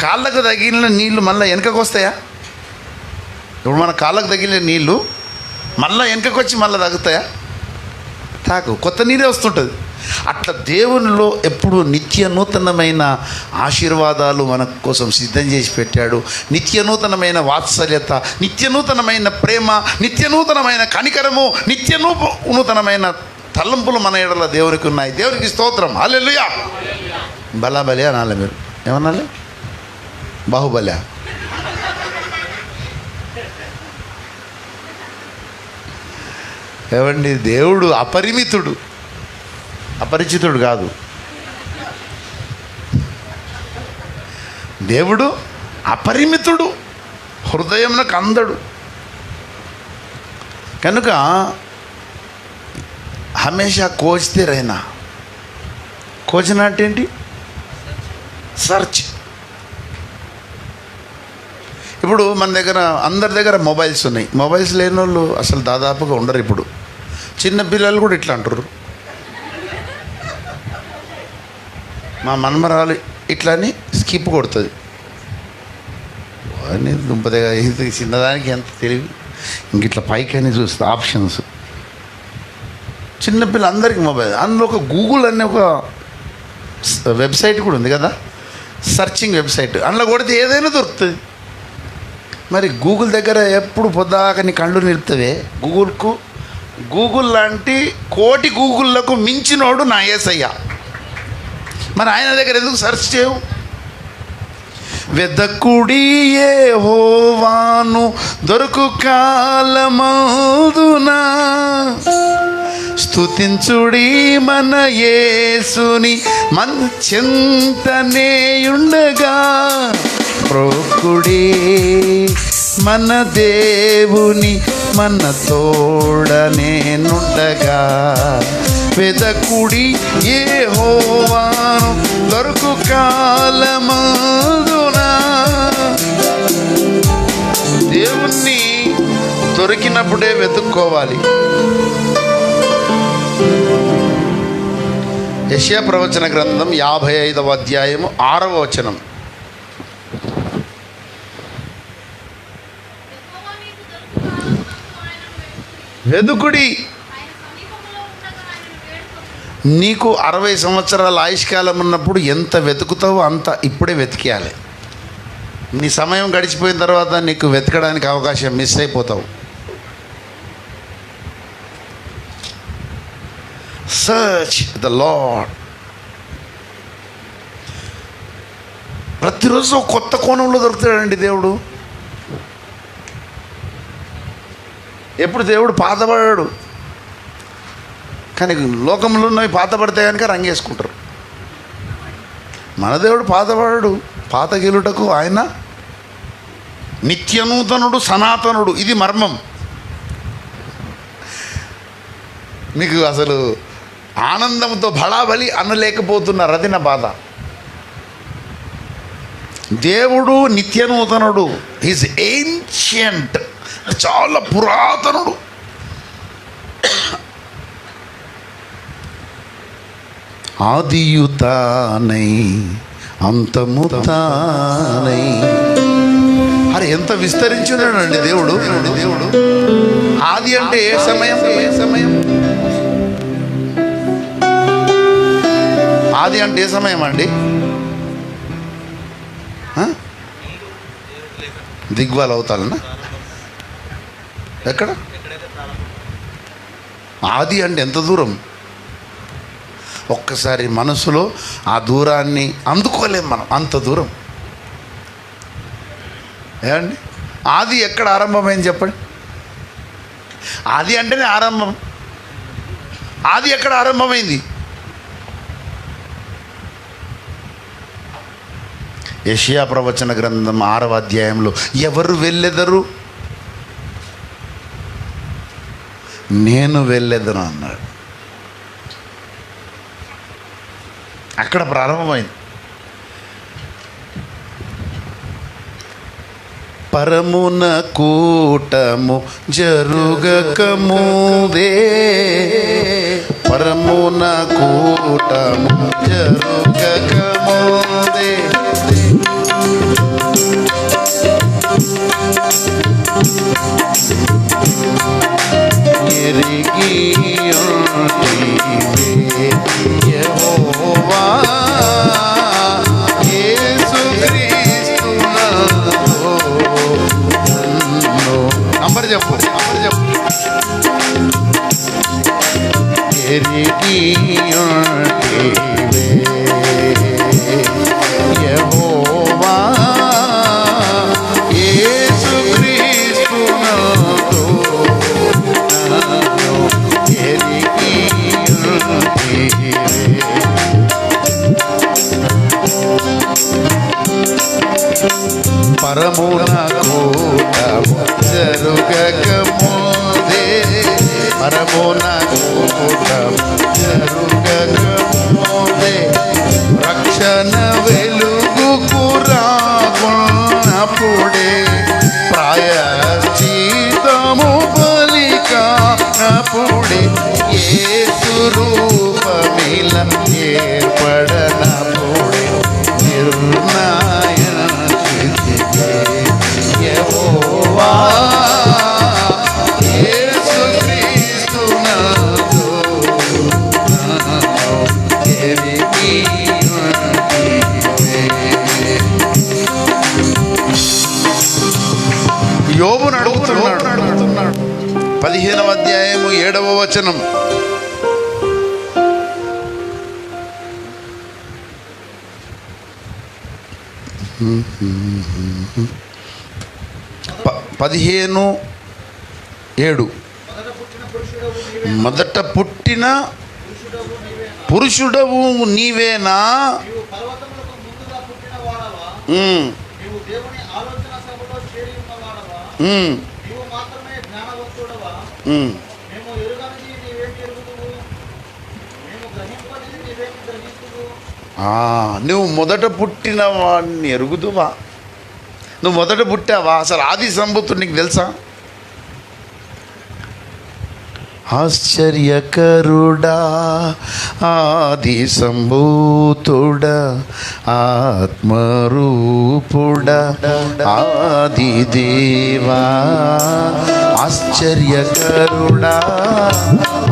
కాళ్ళకు తగిలిన నీళ్ళు మళ్ళీ వెనకకు వస్తాయా? ఇప్పుడు మన కాళ్ళకు తగిలిన నీళ్ళు మళ్ళీ వెనకకు వచ్చి మళ్ళీ తగ్గుతాయా? కొత్త నీరే వస్తుంటుంది. అట్లా దేవునిలో ఎప్పుడు నిత్య నూతనమైన ఆశీర్వాదాలు మన కోసం సిద్ధం చేసి పెట్టాడు. నిత్య నూతనమైన వాత్సల్యత, నిత్య నూతనమైన ప్రేమ, నిత్య నూతనమైన కనికరము, నిత్య నూతనమైన తలంపులు మన ఎడల దేవునికి ఉన్నాయి. దేవునికి స్తోత్రం. హల్లెలూయా. బలాబలి అనాలి. మీరు ఏమనాలి? బాహుబలి. ఏమండి, దేవుడు అపరిమితుడు, అపరిచితుడు కాదు. దేవుడు అపరిమితుడు, హృదయంలోకి అందడు. కనుక హమేషా కోచితే రైనా. కోచిన అంటే ఏంటి? సర్చ్. ఇప్పుడు మన దగ్గర అందరి దగ్గర మొబైల్స్ ఉన్నాయి. మొబైల్స్ లేని వాళ్ళు అసలు దాదాపుగా ఉండరు. ఇప్పుడు చిన్నపిల్లలు కూడా ఇట్లా అంటారు. మా మనమరాలు ఇట్లా అని స్కిప్ కొడుతుంది. అని దుంపదేగా చిన్నదానికి ఎంత తెలివి, ఇంక ఇట్లా పైకి అని చూస్తుంది ఆప్షన్స్. చిన్నపిల్లలందరికీ మొబైల్. అందులో ఒక గూగుల్ అనే ఒక వెబ్సైట్ కూడా ఉంది కదా, సర్చింగ్ వెబ్సైట్. అందులో కొడితే ఏదైనా దొరుకుతుంది. మరి గూగుల్ దగ్గర ఎప్పుడు పొద్దాక నీ కళ్ళు నిలుపుతావే. గూగుల్ లాంటి కోటి గూగుళ్లకు మించినోడు నా యేసయ్య. మరి ఆయన దగ్గర ఎందుకు సెర్చ్ చేయవు? వెదకుడి యెహోవాను దొరుకు కాలమందున స్తుతించుడి మన యేసుని మన చింతనేయుండగా, ప్రోకుడి మన దేవుని మన తోడనేనుండగా, వెదకుడి యెహోవాను దొరకు కాలమందునా. దేవుణ్ణి దొరికినప్పుడే వెతుక్కోవాలి. యెషయా ప్రవచన గ్రంథం 55వ అధ్యాయము 6వ వచనం. వెదుకుడి, నీకు 60 సంవత్సరాల ఆయుష్కాలం ఉన్నప్పుడు ఎంత వెతుకుతావో అంత ఇప్పుడే వెతికేయాలి. నీ సమయం గడిచిపోయిన తర్వాత నీకు వెతకడానికి అవకాశం మిస్ అయిపోతావు. Search the lord. ప్రతిరోజు కొత్త కోణంలో దొరుకుతాడండి దేవుడు. ఎప్పుడు దేవుడు పాతపడాడు, కానీ లోకంలో ఉన్నవి పాతపడితే కనుక రంగేసుకుంటారు. మన దేవుడు పాతపడాడు, పాత గెలుటకు ఆయన నిత్యనూతనుడు, సనాతనుడు. ఇది మర్మం. మీకు అసలు ఆనందంతో బళాబలి అనలేకపోతున్నారు, అది నా బాధ. దేవుడు నిత్యనూతనుడు, ఈజ్ ఏన్షియంట్, చాలా పురాతనుడు. ఆదియుతానై అంతముతానై. అరే ఎంత విస్తరించున్నాడండి దేవుడు. దేవుడు ఆది అంటే ఏ సమయం? ఆది అంటే ఏ సమయం అండి? దిగ్వాల అవుతాలన్నా ఎక్కడ? ఆది అంటే ఎంత దూరం? ఒక్కసారి మనసులో ఆ దూరాన్ని అందుకోలేం మనం, అంత దూరం. ఏమండి, ఆది ఎక్కడ ఆరంభమైంది చెప్పండి? ఆది అంటేనే ఆరంభం. ఆది ఎక్కడ ఆరంభమైంది? యెషయా ప్రవచన గ్రంథం 6వ అధ్యాయంలో ఎవరు వెళ్ళెదరు? నేను వెళ్ళెదను అన్నాడు. అక్కడ ప్రారంభమైంది. పరమున కూటము జరుగకముదే, పరమున కూటము జరుగకముదే, ఎరిగి యెహోవా యేసుక్రీస్తునాతో. నంబర్ చెప్పు. ఎరిగి యెహోవా యేసుక్రీస్తునాతో ఎరిగి పరమున కూటము జరుగకముదే, పరమున కూటము జరుగకముదే, రక్షణ వెలుగుకు రాకున్నప్పుడే, ప్రాయశ్చిత్తము బలికానప్పుడే, యేసు రూపమిల ఏర్పడనప్పుడే, నిర్ణయ యెహోవా యేసుక్రీస్తునాతో ఎరిగి. యోబును అడుగుతున్నాడు 15వ అధ్యాయము 7వ వచనం. పదిహేను 7. మొదట మొదట పుట్టిన పురుషుడవు నీవేనా? నువ్వు మొదట పుట్టిన వాడిని ఎరుగుదువా? నువ్వు మొదట పుట్టావా? అసలు ఆది సంభూతుడు నీకు తెలుసా? ఆశ్చర్యకరుడా, ఆది సంభూతుడా, ఆత్మరూపుడా, ఆది దేవా. ఆశ్చర్యకరుడా,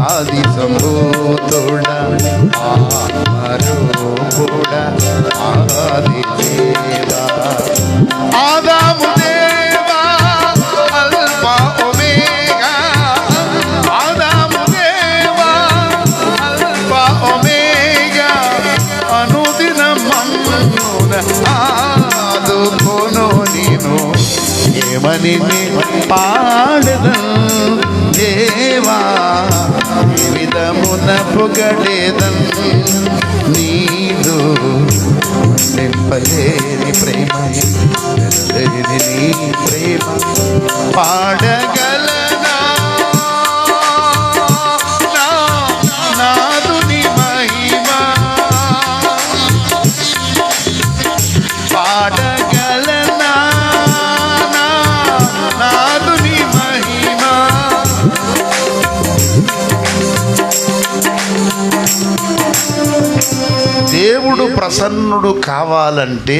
ఆది సంభూతుడా, ఆత్మరూపుడా, ఆది దేవా. ఆదాము దేవా, అల్ఫా ఒమేగా. ఆదాము దేవా, అల్ఫా ఒమేగా. అనుదినమన్నున ఆదుకొను నేను. ఏమని పాడెదన్ దేవా, ఏ విధమున పొగడేదన్ నీదు. నింపలేని ప్రేమ, నీ ప్రేమ పాడగలనా? నాదుని మహిమ పాడగలనా? నాదుని మహిమ. దేవుడు ప్రసన్నుడు కావాలంటే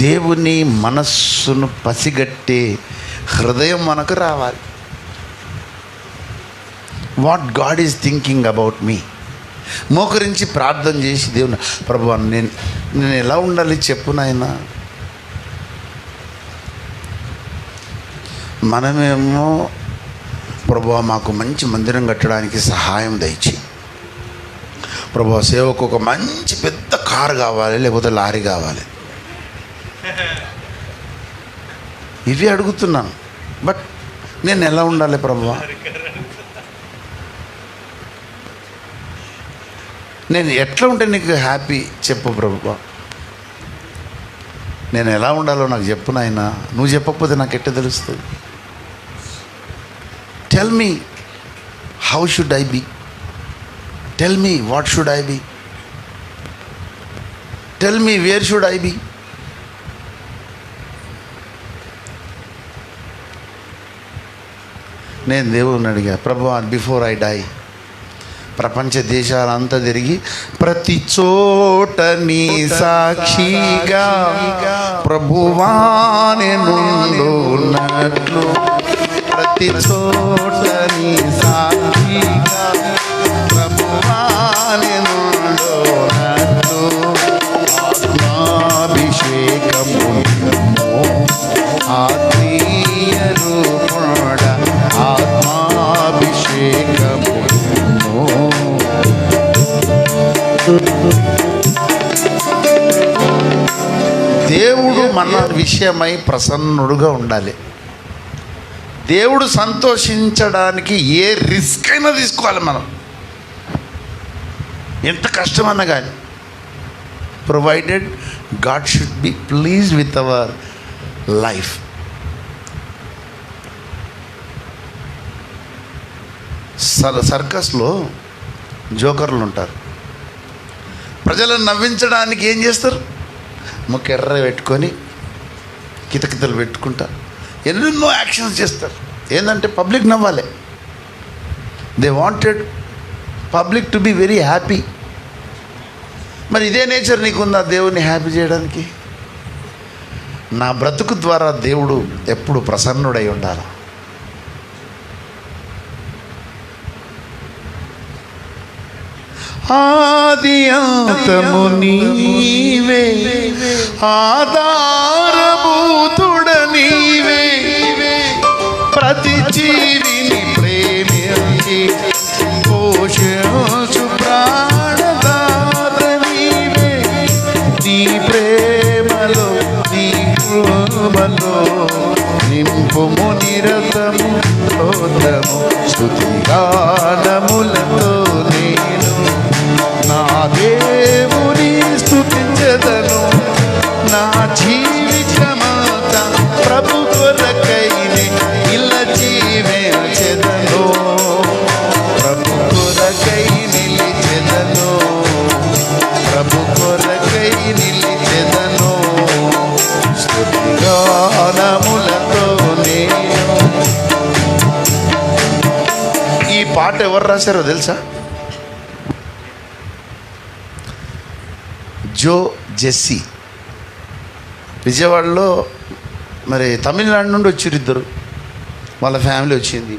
దేవుని మనస్సును పసిగట్టే హృదయం మనకు రావాలి. What God is thinking about me. మోకరించి ప్రార్థన చేసి దేవుని, ప్రభువా నేను ఎలా ఉండాలి చెప్పు నాయనా. మనమేమో ప్రభువా మాకు మంచి మందిరం కట్టడానికి సహాయం దయచేయి, ప్రభువా సేవకు ఒక మంచి పెద్ద కారు కావాలి, లేకపోతే లారీ కావాలి, ఇవి అడుగుతున్నాను. బట్ నేను ఎలా ఉండాలి ప్రభువా? నేను ఎట్లా ఉంటే నీకు హ్యాపీ చెప్పు ప్రభువా. నేను ఎలా ఉండాలో నాకు చెప్పు నాయనా. నువ్వు చెప్పకపోతే నాకు ఎట్ట తెలుస్తుంది? Tell me how should I be. Tell me what should I be. Tell me where should I be. నేను దేవుని అడిగా, ప్రభువా బిఫోర్ ఐ డై ప్రపంచ దేశాలంతా తిరిగి ప్రతి చోట నీ సాక్షిగా ప్రభువాని నుండున్నట్లు, ప్రతి చోట నీ సాక్షిగా ప్రభువాని నుండున్నట్లు ఆత్మాభిషేకము ఆత్మీయ రూపుడ ఆత్మాభిషేకము. దేవుడు మన విషయమై ప్రసన్నుడుగా ఉండాలి. దేవుడు సంతోషించడానికి ఏ రిస్క్ అయినా తీసుకోవాలి మనం, ఎంత కష్టమన్నా కానీ, provided God should be please with our life. సర్కస్లో జోకర్లు ఉంటారు. ప్రజలను నవ్వించడానికి ఏం చేస్తారు? ముక్కెర్ర పెట్టుకొని కితకితలు పెట్టుకుంటారు, ఎన్నెన్నో యాక్షన్స్ చేస్తారు. ఏంటంటే పబ్లిక్ నవ్వాలి. They wanted public to be very happy. మరి ఇదే నేచర్ నీకుందా దేవుని హ్యాపీ చేయడానికి? నా బ్రతుకు ద్వారా దేవుడు ఎప్పుడు ప్రసన్నుడై ఉండాలి. ఆది అంతము నీవే, ఆధారభూతుడ నీవే, ప్రతి జీవిని ప్రేమించి పోషించు ప్రాణదాత నీవే. నీ ప్రేమలో నీ కృపలో నింపుము నిరతము స్తోత్రము స్తుతి గానములతో నేను నా దేవుని స్తుతించెదను. నా జీవితమంతా ప్రభు కొరకై ఇలా జీవించెదను. ప్రభు కొరకై నిలిచెదను. ప్రభు కొరకై నిలిచెదను. స్తుతి గానములతో నేను. ఈ పాట ఎవరు రాశారో తెలుసా? జో జెస్సీ. విజయవాడలో మరి తమిళనాడు నుండి వచ్చారు ఇద్దరు, వాళ్ళ ఫ్యామిలీ వచ్చింది.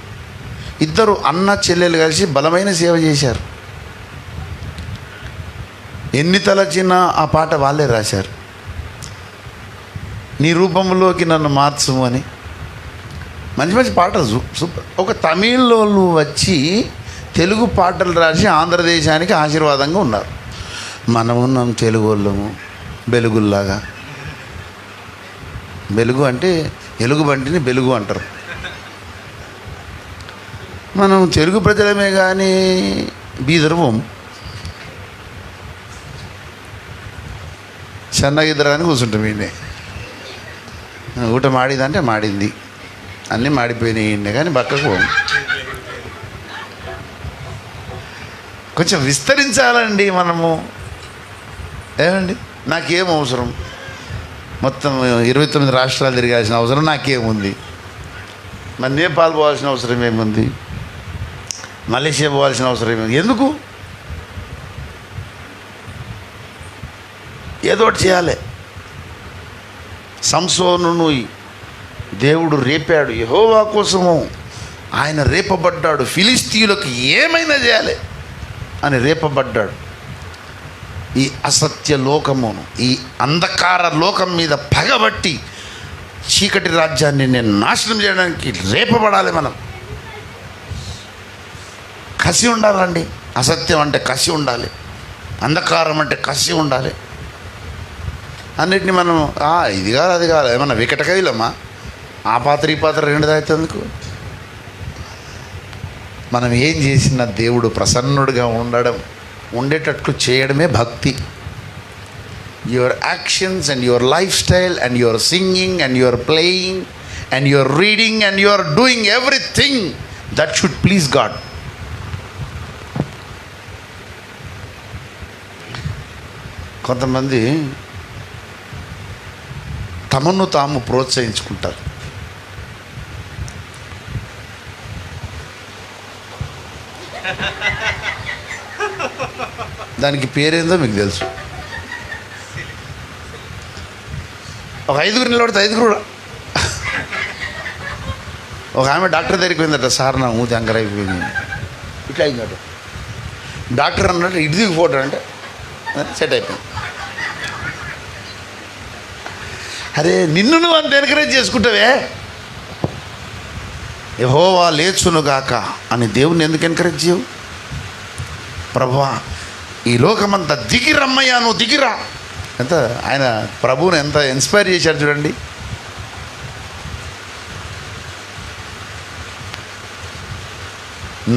ఇద్దరు అన్న చెల్లెలు కలిసి బలమైన సేవ చేశారు. ఎన్ని తలచినా ఆ పాట వాళ్ళే రాశారు. నీ రూపంలోకి నన్ను మార్చుము అని. మంచి మంచి పాటలు సూపర్. ఒక తమిళోళ్ళు వచ్చి తెలుగు పాటలు రాసి ఆంధ్రదేశానికి ఆశీర్వాదంగా ఉన్నారు. మనము ఉన్నాం తెలుగు వాళ్ళము బెలుగుల్లాగా. బెలుగు అంటే ఎలుగుబంటిని బెలుగు అంటారు. మనం తెలుగు ప్రజలమే కానీ బీదర్వం సన్నగిద్దరాని కూర్చుంటాం. ఈయనే ఊట మాడిందంటే మాడింది, అన్నీ మాడిపోయినాయి ఈయన కానీ పక్కకు కొంచెం విస్తరించాలండి మనము. ఏమండి, నాకేం అవసరం? మొత్తం 29 రాష్ట్రాలు తిరగాల్సిన అవసరం నాకేముంది? మరి నేపాల్ పోవాల్సిన అవసరం ఏముంది? మలేషియా పోవాల్సిన అవసరం ఏముంది? ఎందుకు? ఏదో ఒకటి చేయాలి. సంసోనును దేవుడు రేపాడు. యెహోవా కోసము ఆయన రేపబడ్డాడు. ఫిలిస్తీయులకు ఏమైనా చేయాలి అని రేపబడ్డాడు. ఈ అసత్య లోకమును, ఈ అంధకార లోకం మీద పగబట్టి చీకటి రాజ్యాన్ని నేను నాశనం చేయడానికి రేపబడాలి. మనం కసి ఉండాలండి. అసత్యం అంటే కసి ఉండాలి, అంధకారం అంటే కసి ఉండాలి. అన్నిటిని మనం ఇది కాదు అది కాదు ఏమన్నా వికటకైలమ్మా, ఆ పాత్ర ఈ పాత్ర రెండు దాయితేందుకు? మనం ఏం చేసినా దేవుడు ప్రసన్నుడిగా ఉండేటట్లు చేయడమే భక్తి. Your actions and your life style and your singing and your playing and your reading and your doing everything that should please God. కొంతమంది తమను తాము ప్రోత్సహించుకుంటారు. దానికి పేరేందో మీకు తెలుసు. ఒక 5గురు నిలబడితే 5గురు. ఒక ఆమె డాక్టర్ దగ్గరికి పోయిందట. సార్ నా మూతి అంకర అయిపోయింది, ఇట్లా అయిందట. డాక్టర్ అన్నట్టు ఇటు దిగి ఫోటో అంటే సెట్ అయిపోయింది. అరే నిన్ను నువ్వు అంత ఎన్కరేజ్ చేసుకుంటావే. యెహోవా లేచునుగాక అని దేవుని ఎందుకు ఎన్కరేజ్ చేయవు? ప్రభువా ఈ లోకమంతా దిగిరమ్మయ్యా, నువ్వు దిగిరా. ఎంత ఆయన ప్రభువుని ఎంత ఇన్స్పైర్ చేశాడు చూడండి.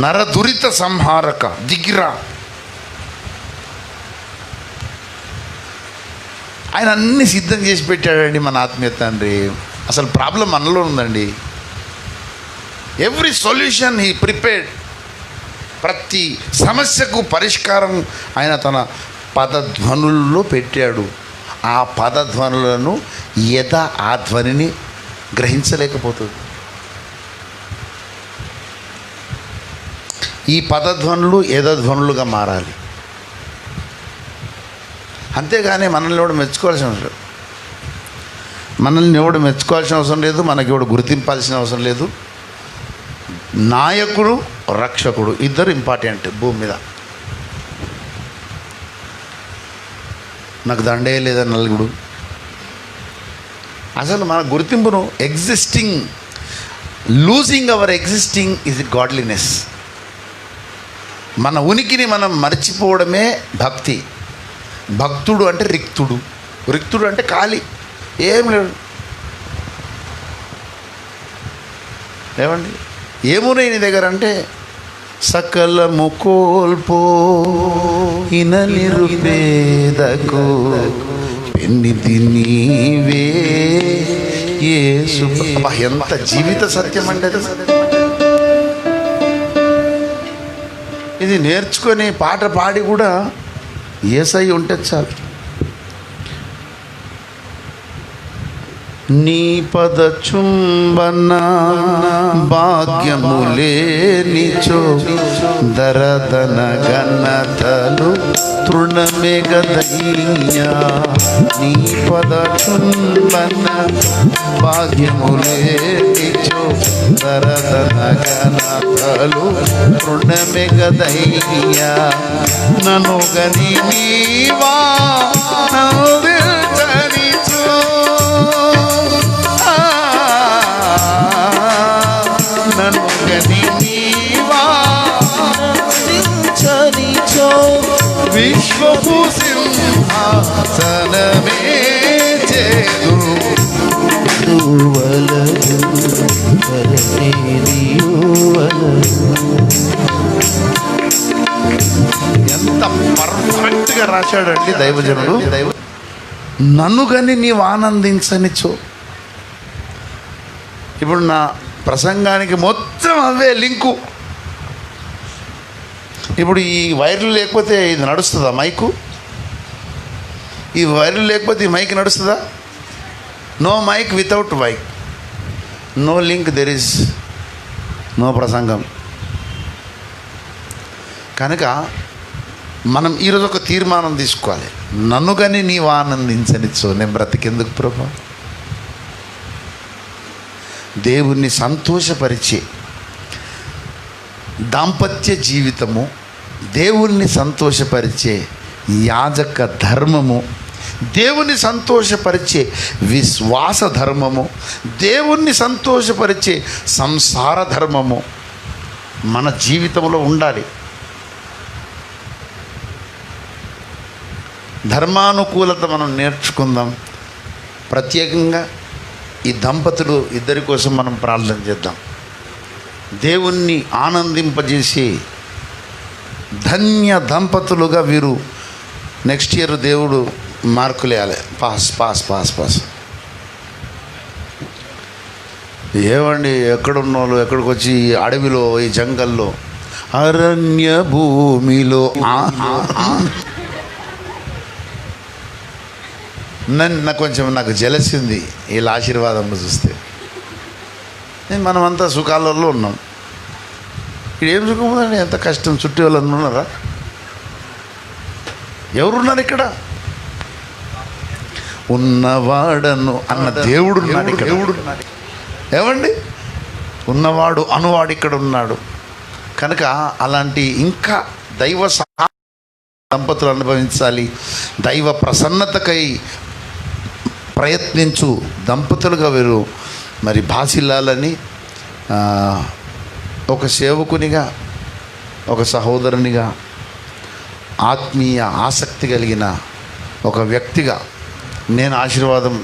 నరదురిత సంహారక దిగిరా. ఆయన అన్ని సిద్ధం చేసి పెట్టాడండి మన ఆత్మీయ తండ్రి. అసలు ప్రాబ్లం మనలో ఉందండి. Every solution he prepared. ప్రతి సమస్యకు పరిష్కారం ఆయన తన పదధ్వనుల్లో పెట్టాడు. ఆ పదధ్వనులను ఆ ధ్వనిని గ్రహించలేకపోతుంది. ఈ పదధ్వనులు ధ్వనులుగా మారాలి. అంతేగాని మనల్ని ఎవడు మెచ్చుకోవాల్సిన అవసరం లేదు. మనల్ని ఎవడు మెచ్చుకోవాల్సిన అవసరం లేదు. మనకి ఎవడు గుర్తింపాల్సిన అవసరం లేదు. నాయకుడు రక్షకుడు ఇద్దరు ఇంపార్టెంట్ భూమి మీద. నాకు దండే లేదా నలుగుడు. అసలు మన గుర్తింపును losing hour existing is godliness. మన ఉనికిని మనం మర్చిపోవడమే భక్తి. భక్తుడు అంటే రిక్తుడు అంటే ఖాళీ, ఏం లేడు. ఏమండి ఏమున్నాయి నీ దగ్గర అంటే, సకలము కోల్పో ఇన నిరుపేదకు పెన్నిది నీవే యేసు. అబ్బా, ఎంత జీవిత సత్యం అంటే అది. ఇది నేర్చుకొని పాట పాడి కూడా యేసయ్య ఉంటే చాలు. నీ పద చుంబన భాగ్యములేనిచో దరదన ఘనతలు తృణమెగదయ్యా. నీ పద చుంబన భాగ్యములేనిచో దరదన ఘనతలు తృణమెగదయ్యా. నను గని నీవా విశ్వపు సింహాసనమే చేదు ఎంత పర్ఫెక్ట్గా రాశాడండి దైవజనుడు. నన్ను కానీ నీవు ఆనందించనిచో. ఇప్పుడు నా ప్రసంగానికి మొత్తం అవే లింకు. ఇప్పుడు ఈ వైర్లు లేకపోతే ఇది నడుస్తుందా మైకు? ఈ వైర్లు లేకపోతే ఈ మైక్ నడుస్తుందా? No mike without mike, no link, there is no ప్రసంగం. కనుక మనం ఈరోజు ఒక తీర్మానం తీసుకోవాలి. నన్ను కానీ నీవు ఆనందించనిచ్చో నేను బ్రతికెందుకు ప్రభా? దేవుణ్ణి సంతోషపరిచే దాంపత్య జీవితము, దేవుణ్ణి సంతోషపరిచే యాజక ధర్మము, దేవుణ్ణి సంతోషపరిచే విశ్వాస ధర్మము, దేవుణ్ణి సంతోషపరిచే సంసార ధర్మము మన జీవితంలో ఉండాలి. ధర్మానుకూలత మనం నేర్చుకుందాం. ప్రత్యేకంగా ఈ దంపతులు ఇద్దరి కోసం మనం ప్రార్థన చేద్దాం. దేవుణ్ణి ఆనందింపజేసి ధన్య దంపతులుగా వీరు నెక్స్ట్ ఇయర్ దేవుడు మార్కులు వేయాలి. Pass pass pass pass. ఏమండి, ఎక్కడున్న వాళ్ళు ఎక్కడికి వచ్చి ఈ అడవిలో, ఈ జంగల్లో, అరణ్య భూమిలో నాకు జలసింది వీళ్ళ ఆశీర్వాదంలో చూస్తే. మనమంతా సుఖాలలో ఉన్నాం. ఇక్కడ ఏం సుఖం ఉందండి? ఎంత కష్టం. చుట్టూ వాళ్ళు ఉన్నారా? ఎవరున్నారు ఇక్కడ? ఉన్నవాడను అన్న దేవుడు ఉన్నాడు ఇక్కడ. ఏమండి, ఉన్నవాడు అనువాడు ఇక్కడ ఉన్నాడు. కనుక అలాంటి ఇంకా దైవ దంపతులు అనుభవించాలి. దైవ ప్రసన్నతకై ప్రయత్నించు దంపతులుగా వీరు మరి భాసిల్లాలని ఒక సేవకునిగా, ఒక సహోదరునిగా, ఆత్మీయ ఆసక్తి కలిగిన ఒక వ్యక్తిగా నేను ఆశీర్వాదం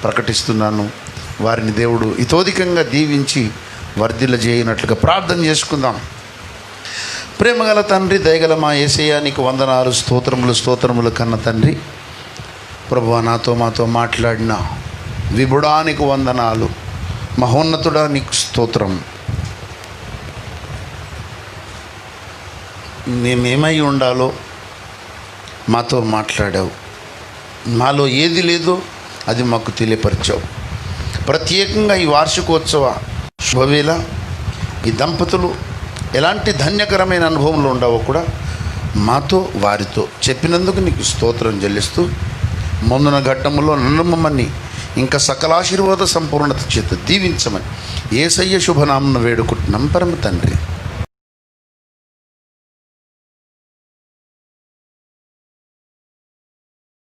ప్రకటిస్తున్నాను. వారిని దేవుడు ఇతోధికంగా దీవించి వర్ధిల్ల చేయనట్లుగా ప్రార్థన చేసుకుందాం. ప్రేమగల తండ్రి, దయగల మా యేసయ్య, నీకు వందనాలు, స్తోత్రములు స్తోత్రములు కన్న తండ్రి. ప్రభువా, నాతో మాతో మాట్లాడిన విభుడానికి వందనాలు. మహోన్నతుడా, నీకు స్తోత్రం. మేమేమై ఉండాలో మాతో మాట్లాడావు. మాలో ఏది లేదో అది మాకు తెలియపరిచావు. ప్రత్యేకంగా ఈ వార్షికోత్సవ శుభవేళ ఈ దంపతులు ఎలాంటి ధన్యకరమైన అనుభవంలో ఉండవో కూడా మాతో వారితో చెప్పినందుకు నీకు స్తోత్రం చెల్లిస్తూ, ముందున ఘట్టములో నన్ను మమ్మల్ని ఇంకా సకలాశీర్వాద సంపూర్ణత చేత దీవించమని యేసయ్య శుభనామమున వేడుకుంటున్నాం పరమ తండ్రి.